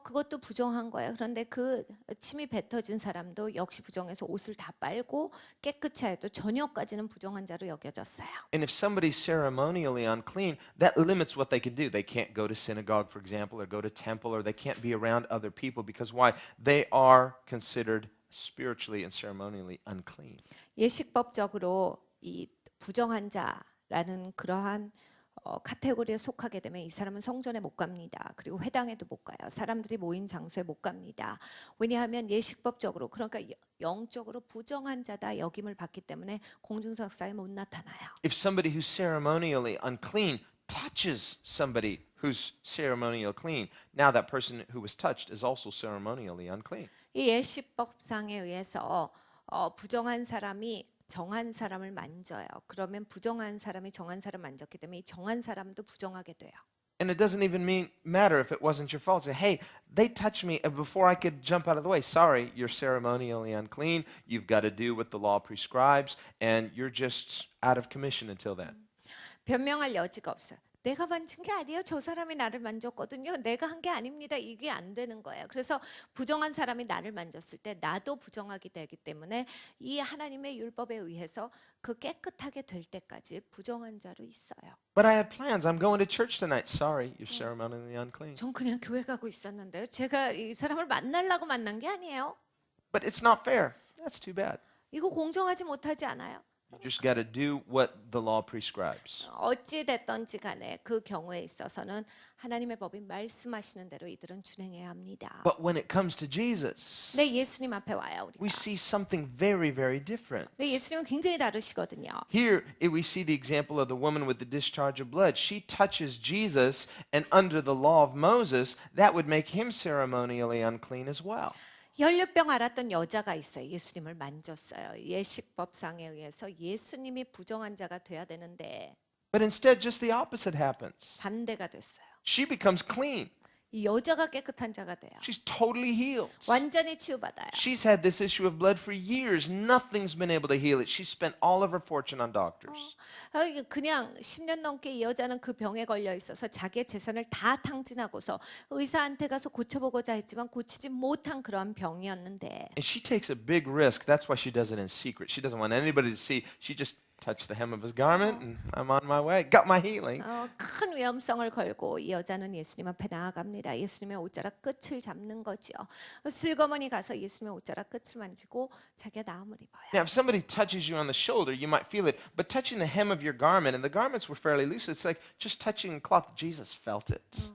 그것도 부정한 거예요. 그런데 그 침이 뱉어진 사람도 역시 부정해서 옷을 다 빨고 깨끗이 해도 저녁까지는 부정한 자로 여겨졌어요. And if somebody's ceremonially unclean, that limits what they can do. They can't go to synagogue, for example, or go to temple, or they can't be around other people because why? They are considered spiritually and ceremonially unclean. 예식법적으로 이 부정한 자라는 그러한 카테고리에 속하게 되면 이 사람은 성전에 못 갑니다. 그리고 회당에도 못 가요. 사람들이 모인 장소에 못 갑니다. 왜냐하면 예식법적으로 그러니까 영적으로 부정한 자다 여김을 받기 때문에 공중석상에 못 나타나요. If somebody who's ceremonially unclean touches somebody who's ceremonial clean, now that person who was touched is also ceremonially unclean. 이 예식법상에 의해서 부정한 사람이 정한 사람을 만져요. 그러면 부정한 사람이 정한 사람 만졌기 때문에 이 정한 사람도 부정하게 돼요. And it doesn't even matter if it wasn't your fault. Say, hey, they touched me before I could jump out of the way. Sorry, you're ceremonially unclean. You've got to do what the law prescribes, and you're just out of commission until then. 변명할 여지가 없어요. 내가 만진 게 아니에요. 저 사람이 나를 만졌거든요. 내가 한 게 아닙니다. 이게 안 되는 거예요. 그래서 부정한 사람이 나를 만졌을 때 나도 부정하게 되기 때문에 이 하나님의 율법에 의해서 그 깨끗하게 될 때까지 부정한 자로 있어요. But I had plans. I'm going to church tonight. Sorry, you're ceremonially unclean. 전 그냥 교회 가고 있었는데요. 제가 이 사람을 만나려고 만난 게 아니에요. But it's not fair. That's too bad. 이거 공정하지 못하지 않아요? You just got to do what the law prescribes. 어찌 됐던지 간에 그 경우에 있어서는 하나님의 법이 말씀하시는 대로 이들은 준행해야 합니다. But when it comes to Jesus, 네, 예수님 앞에 와요, 우리가. we see something very, very different. 네, 예수님은 굉장히 다르시거든요. Here we see the example of the woman with the discharge of blood. She touches Jesus, and under the law of Moses, that would make him ceremonially unclean as well. 혈류병 앓았던 여자가 있어요. 예수님을 만졌어요. 예식법상에 의해서 예수님이 부정한 자가 돼야 되는데 But instead, just the opposite happens. 반대가 됐어요. She becomes clean. 이 여자가 깨끗한 자가 돼요. She's totally healed. 완전히 치유받아요. She's had this issue of blood for years. Nothing's been able to heal it. She spent all of her fortune on doctors. 그냥 10년 넘게 이 여자는 그 병에 걸려 있어서 자기의 재산을 다 탕진하고서 의사한테 가서 고쳐보고자 했지만 고치지 못한 그런 병이었는데 And she takes a big risk. That's why she does it in secret. She doesn't want anybody to see. She just touched the hem of his garment and I'm on my way. Got my healing. 큰 위험성을 걸고 이 여자는 예수님 앞에 나아갑니다. 예수님의 옷자락 끝을 잡는 거죠. 슬그머니 가서 예수님의 옷자락 끝을 만지고 자기가 나음을 입어요. Now, if somebody touches you on the shoulder, you might feel it. But touching the hem of your garment, and the garments were fairly loose, it's like just touching the cloth. Jesus felt it.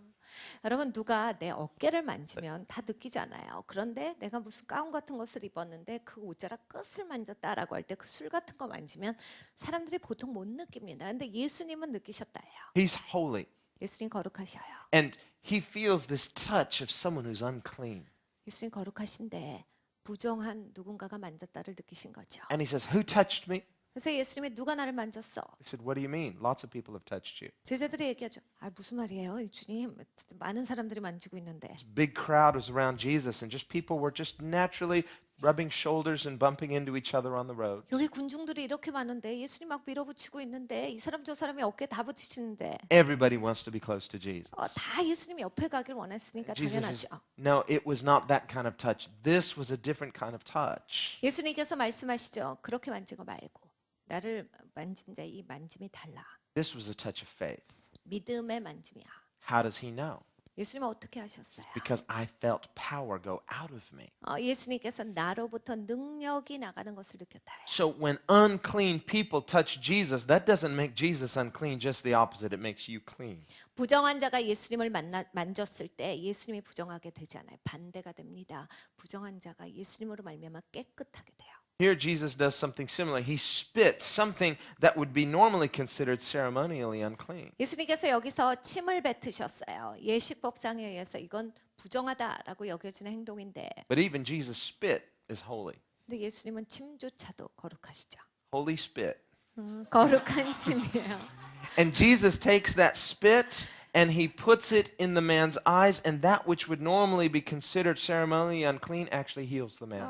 여러분 누가 내 어깨를 만지면 다 느끼잖아요. 그런데 내가 무슨 가운 같은 것을 입었는데 그 옷자락 끝을 만졌다라고 할 때 그 술 같은 거 만지면 사람들이 보통 못 느낍니다. 근데 예수님은 느끼셨다예요. He's holy. 예수님 거룩하셔요. And he feels this touch of someone who's unclean. 예수님 거룩하신데 부정한 누군가가 만졌다를 느끼신 거죠. And he says, Who touched me? 그래서 예수님이 누가 나를 만졌어? They said, What do you mean? Lots of people have touched you. 제자들이 얘기하죠. 아 무슨 말이에요? 이 주님 많은 사람들이 만지고 있는데. This big crowd was around Jesus, and just people were just naturally rubbing shoulders and bumping into each other on the road. 여기 군중들이 이렇게 많은데 예수님 막 밀어붙이고 있는데 이 사람 저 사람이 어깨 다 붙이시는데 Everybody wants to be close to Jesus. 다 예수님 옆에 가길 원했으니까 Jesus is, 당연하죠. no, it was not that kind of touch. This was a different kind of touch. 예수님께서 말씀하시죠. 그렇게 만지고 말고 나를 만진 자의 이 만짐이 달라. This was a touch of faith. 믿음의 만짐이야. How does he know? 예수님은 어떻게 하셨어요? Because I felt power go out of me. 예수님께서 나로부터 능력이 나가는 것을 느꼈다. So when unclean people touch Jesus, that doesn't make Jesus unclean, just the opposite. It makes you clean. 부정한 자가 예수님을 만졌을 때 예수님이 부정하게 되지 않아요. 반대가 됩니다. 부정한 자가 예수님으로 말미암아 깨끗하게 돼요. Here Jesus does something similar. He spits something that would be normally considered ceremonially unclean. 예수님께서 여기서 침을 뱉으셨어요. 예식법상에 의해서 이건 부정하다라고 여겨지는 행동인데 But even Jesus' spit is holy. 근데 예수님은 침조차도 거룩하시죠. Holy spit. 거룩한 침이에요. And Jesus takes that spit and he puts it in the man's eyes, and that which would normally be considered ceremonially unclean actually heals the man.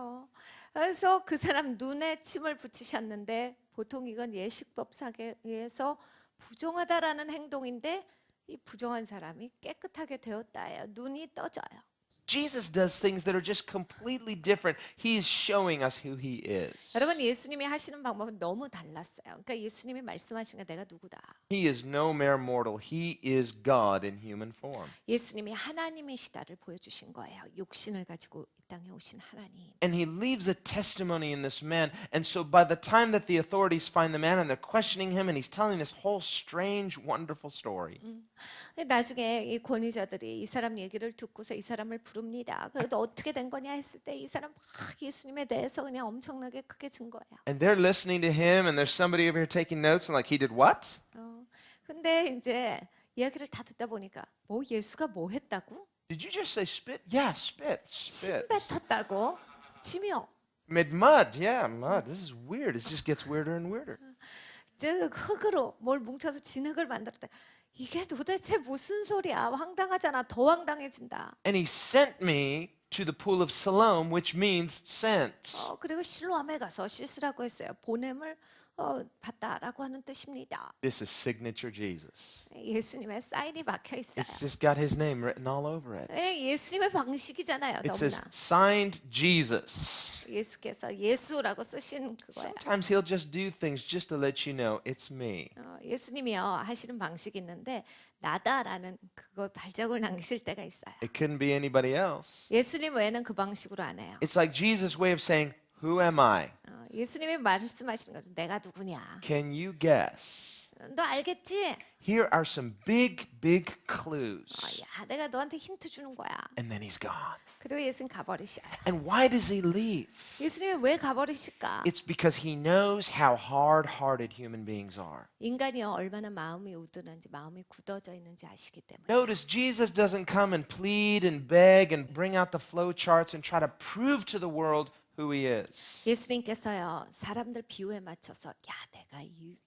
그래서 그 사람 눈에 침을 붙이셨는데 보통 이건 예식법상에 의해서 부정하다라는 행동인데 이 부정한 사람이 깨끗하게 되었다예요. 눈이 떠져요. Jesus does things that are just completely different. He's showing us who he is. 여러분 예수님이 하시는 방법은 너무 달랐어요. 그러니까 예수님이 말씀하신 게 내가 누구다. He is no mere mortal. He is God in human form. 예수님이 하나님이시다를 보여주신 거예요. 육신을 가지고 이 땅에 오신 하나님. And he leaves a testimony in this man. And so by the time that the authorities find the man and they're questioning him and he's telling this whole strange, wonderful story. 나중에 이 권위자들이 이 사람 얘기를 듣고서 이 사람을 부릅니다. 그래도 어떻게 된 거냐 했을 때 이 사람 막 예수님에 대해서 그냥 엄청나게 크게 준 거예요. And they're listening to him and there's somebody over here taking notes and like, he did what? 근데 이제 이야기를 다 듣다 보니까 뭐 예수가 뭐 했다고? Did you just say spit? Yeah, spit, spit. 침 뱉었다고? 침이요. Made mud. Yeah, mud. This is weird. It just gets weirder and weirder. 즉 흙으로 뭘 뭉쳐서 진흙을 만들었다. 이게 도대체 무슨 소리야? 황당하잖아. 더 황당해진다. And he sent me to the pool of Siloam, which means sent. 그리고 실로암에 가서 씻으라고 했어요. 보냄을 받다라고 하는 뜻입니다. This is signature Jesus. 예수님의 사인이 박혀 있어요. It's just got his name written all over it. 예수님의 방식이잖아요. It says 너무나. signed Jesus. 예수께서 예수라고 쓰신 그거예요. Sometimes he'll just do things just to let you know it's me. 예수님이요 하시는 방식이 있는데 나다라는 그거 발자국을 남기실 때가 있어요. It couldn't be anybody else. 예수님 외에는 그 방식으로 안 해요. It's like Jesus' way of saying, who am I? 예수님이 말씀하시는 거죠. 내가 누구냐? Can you guess? 너 알겠지? Here are some big, big clues. 야, 내가 너한테 힌트 주는 거야. And then he's gone. 그리고 예수님 가버리셔요. And why does he leave? 예수님이 왜 가버리실까? It's because he knows how hard-hearted human beings are. 인간이요 얼마나 마음이 우둔한지 마음이 굳어져 있는지 아시기 때문에. Notice Jesus doesn't come and plead and beg and bring out the flow charts and try to prove to the world who he is. 예수님께서요 사람들 비유에 맞춰서 야 내가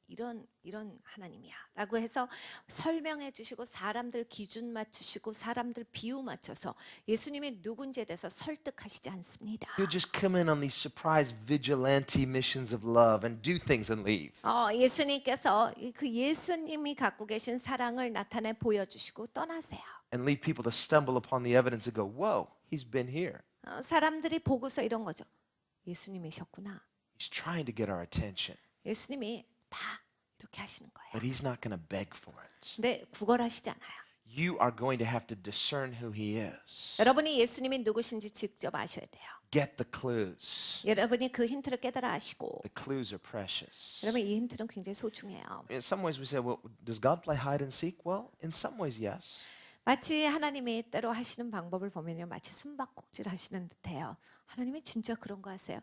이런 하나님이야라고 해서 설명해 주시고 사람들 기준 맞추시고 사람들 비유 맞춰서 예수님이 누군지에 대해서 설득하시지 않습니다. He'll just come in on these surprise vigilante missions of love and do things and leave. 예수님께서 그 예수님이 갖고 계신 사랑을 나타내 보여주시고 떠나세요. And leave people to stumble upon the evidence and go, whoa, he's been here. 사람들이 보고서 이런 거죠. 예수님이셨구나. He's trying to get our attention, 예수님이 봐 이렇게 하시는 거예요. but he's not going to beg for it. 근데 구걸하시지 않아요. You are going to have to discern who he is. 여러분이 예수님이 누구신지 직접 아셔야 돼요. Get the clues. 여러분이 그 힌트를 깨달아 아시고 The clues are precious. 여러분 이 힌트는 굉장히 소중해요. In some ways we say, well, does God play hide and seek? Well, in some ways, yes. 마치 하나님이 때로 하시는 방법을 보면요. 마치 숨바꼭질 하시는 듯해요. 하나님이 진짜 그런 거 하세요?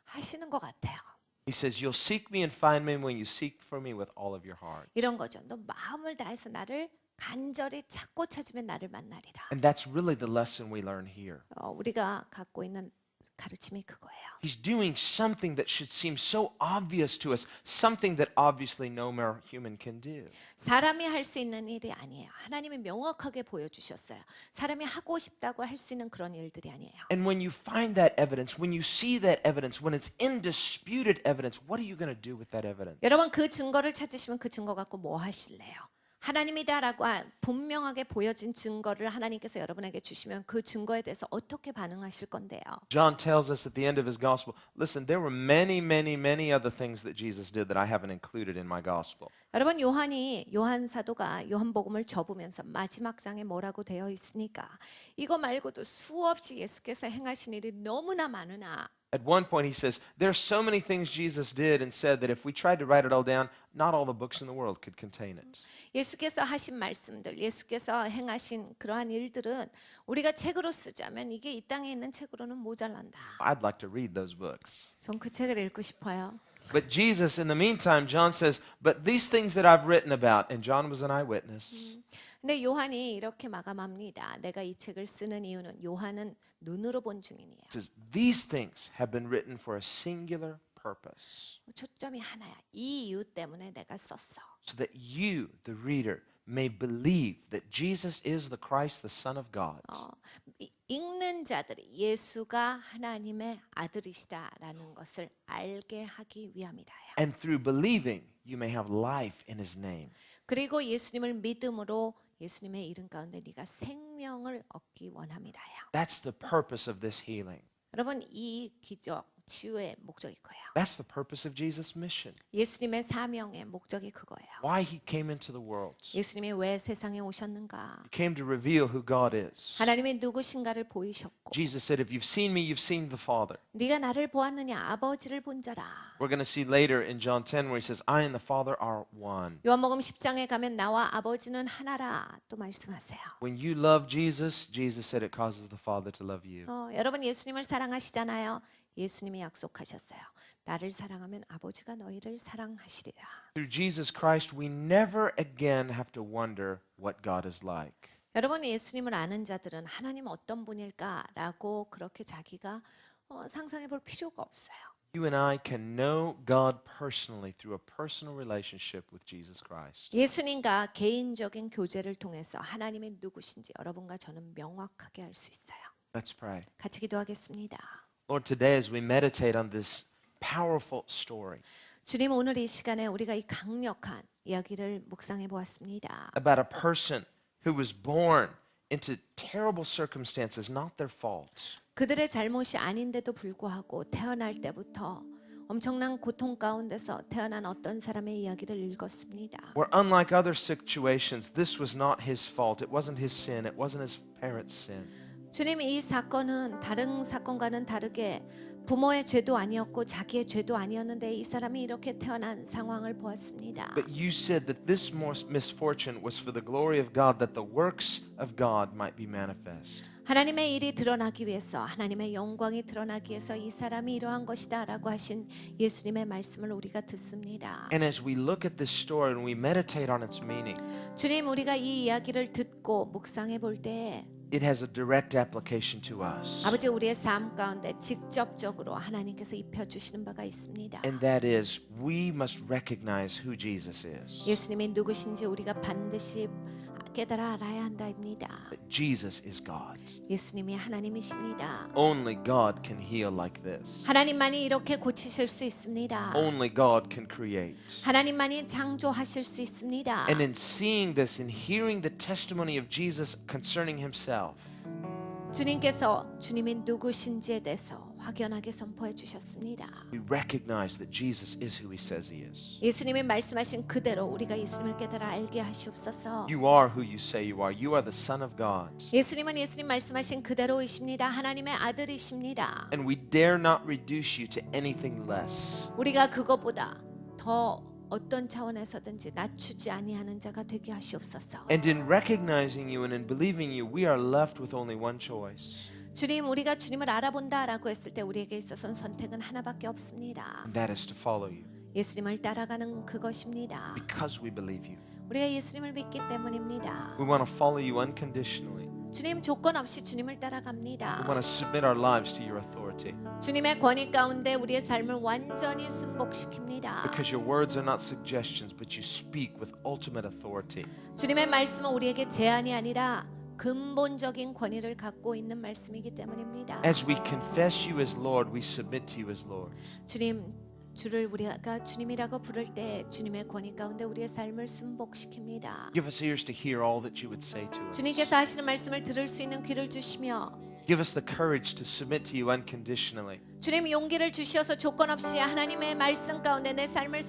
하시는 것 같아요. He says, you'll seek me and find me when you seek for me with all of your heart. 이런 거죠. 너 마음을 다해서 나를 간절히 찾고 찾으면 나를 만나리라. And that's really the lesson we learn here. 우리가 갖고 있는 가르침이 그거예요. He's doing something that should seem so obvious to us, something that obviously no mere human can do. 사람이 할 수 있는 일이 아니에요. 하나님이 명확하게 보여주셨어요. 사람이 하고 싶다고 할 수 있는 그런 일들이 아니에요. And when you find that evidence, when you see that evidence, when it's indisputed evidence, what are you going to do with that evidence? 여러분 그 증거를 찾으시면 그 증거 갖고 뭐 하실래요? 하나님이다라고 분명하게 보여진 증거를 하나님께서 여러분에게 주시면 그 증거에 대해서 어떻게 반응하실 건데요? John tells us at the end of his gospel, listen, there were many, many, many other things that Jesus did that I haven't included in my gospel. 여러분 요한 사도가 요한복음을 접으면서 마지막 장에 뭐라고 되어 있습니까? 이거 말고도 수없이 예수께서 행하신 일이 너무나 많으나 At one point he says, there are so many things Jesus did and said that if we tried to write it all down, not all the books in the world could contain it. 예수께서 하신 말씀들, 예수께서 행하신 그러한 일들은 우리가 책으로 쓰자면 이게 이 땅에 있는 책으로는 모자란다. I'd like to read those books. 전 그 책을 읽고 싶어요. But Jesus, in the meantime, John says, but these things that I've written about, and John was an eyewitness. 근데 요한이 이렇게 마감합니다. 내가 이 책을 쓰는 이유는 요한은 눈으로 본 증인이에요. It says, these things have been written for a singular purpose, 초점이 하나야. 이 이유 때문에 내가 썼어. so that you, the reader, may believe that Jesus is the Christ, the Son of God. 읽는 자들이 예수가 하나님의 아들이시다라는 것을 알게 하기 위함이다요. And through believing, you may have life in his name. 그리고 예수님을 믿음으로 예수님의 이름 가운데 네가 생명을 얻기 원함이라요. That's the purpose of this healing. 여러분 이 기적 치유의 목적이 그거예요. That's the purpose of Jesus' mission. 예수님의 사명의 목적이 그거예요. Why he came into the world. 예수님이 왜 세상에 오셨는가? He came to reveal who God is. 하나님이 누구신가를 보이셨고 Jesus said, if you've seen me, you've seen the Father. 네가 나를 보았느냐 아버지를 본 자라. We're going to see later in John 10 where he says, I and the Father are one. 요한복음 10장에 가면 나와 아버지는 하나라 또 말씀하세요. When you love Jesus, Jesus said it causes the Father to love you. 여러분 예수님을 사랑하시잖아요. 예수님이 약속하셨어요. 나를 사랑하면 아버지가 너희를 사랑하시리라. Through Jesus Christ, we never again have to wonder what God is like. 여러분 예수님을 아는 자들은 하나님 어떤 분일까라고 그렇게 자기가 상상해 볼 필요가 없어요. You and I can know God personally through a personal relationship with Jesus Christ. 예수님과 개인적인 교제를 통해서 하나님이 누구신지 여러분과 저는 명확하게 알 수 있어요. Let's pray. 같이 기도하겠습니다. Lord, today as we meditate on this powerful story 주님 오늘 이 시간에 우리가 이 강력한 이야기를 묵상해 보았습니다. about a person who was born into terrible circumstances, not their fault. 그들의 잘못이 아닌데도 불구하고 태어날 때부터 엄청난 고통 가운데서 태어난 어떤 사람의 이야기를 읽었습니다. Where unlike other situations, this was not his fault. It wasn't his sin. It wasn't his parents' sin. 주님 이 사건은 다른 사건과는 다르게 부모의 죄도 아니었고 자기의 죄도 아니었는데 이 사람이 이렇게 태어난 상황을 보았습니다. But you said that this misfortune was for the glory of God, that the works of God might be manifest. 하나님의 일이 드러나기 위해서 하나님의 영광이 드러나기 위해서 이 사람이 이러한 것이다라고 하신 예수님의 말씀을 우리가 듣습니다. And as we look at this story and we meditate on its meaning, 주님 우리가 이 이야기를 듣고 묵상해 볼 때 it has a direct application to us. 아버지 우리의 삶 가운데 직접적으로 하나님께서 입혀 주시는 바가 있습니다. And that is, we must recognize who Jesus is. 예수님이 누구신지 우리가 반드시 깨달아 알아야 한다입니다. That Jesus is God. 예수님이 하나님이십니다. Only God can heal like this. 하나님만이 이렇게 고치실 수 있습니다. Only God can create. 하나님만이 창조하실 수 있습니다. And in seeing this and hearing the testimony of Jesus concerning himself, 주님께서 주님이 누구신지에 대해서 확연하게 선포해 주셨습니다. we recognize that Jesus is who he says he is. 예수님이 말씀하신 그대로 우리가 예수님을 깨달아 알게 하시옵소서. You are who you say you are. You are the Son of God. 예수님은 예수님 말씀하신 그대로이십니다. 하나님의 아들이십니다. And we dare not reduce you to anything less. 우리가 그것보다 더 어떤 차원에서든지 낮추지 아니하는 자가 되게 하시옵소서. And in recognizing you and in believing you, we are left with only one choice. 주님, 우리가 주님을 알아본다라고 했을 때 우리에게 있어서는 선택은 하나밖에 없습니다. And that is to follow you 예수님을 따라가는 그것입니다. because we believe you. 우리가 예수님을 믿기 때문입니다. We want to follow you unconditionally. 주님 조건 없이 주님을 따라갑니다. We want to submit our lives to your authority 주님의 권위 가운데 우리의 삶을 완전히 순복시킵니다. because your words are not suggestions, but you speak with ultimate authority. 주님의 말씀은 우리에게 제한이 아니라 근본적인 권위를 갖고 있는 말씀이기 때문입니다. As we confess you as Lord, we submit to you as Lord. 주님, 주를 우리가 주님이라고 부를 때 주님의 권위 가운데 우리의 삶을 순복시킵니다. Give us ears to hear all that you would say to us. 주님께서 하시는 말씀을 들을 수 있는 귀를 주시며 Give us the courage to submit to you unconditionally. 주님 용기를 주셔서 조건 없이 하나님의 말씀 가운데 내 삶을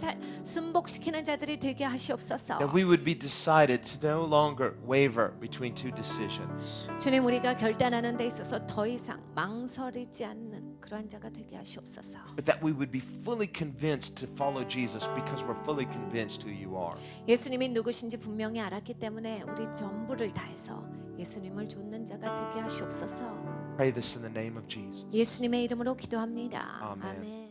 순복시키는 자들이 되게 하시옵소서. That we would be decided to no longer waver between two decisions. 주님 우리가 결단하는 데 있어서 더 이상 망설이지 않는 그러한 자가 되게 하시옵소서. But that we would be fully convinced to follow Jesus because we're fully convinced who you are. 예수님이 누구신지 분명히 알았기 때문에 우리 전부를 다해서 예수님을 좇는 자가 되게 하시옵소서. Pray this in the name of Jesus. 예수님의 이름으로 기도합니다. 아멘. 아멘.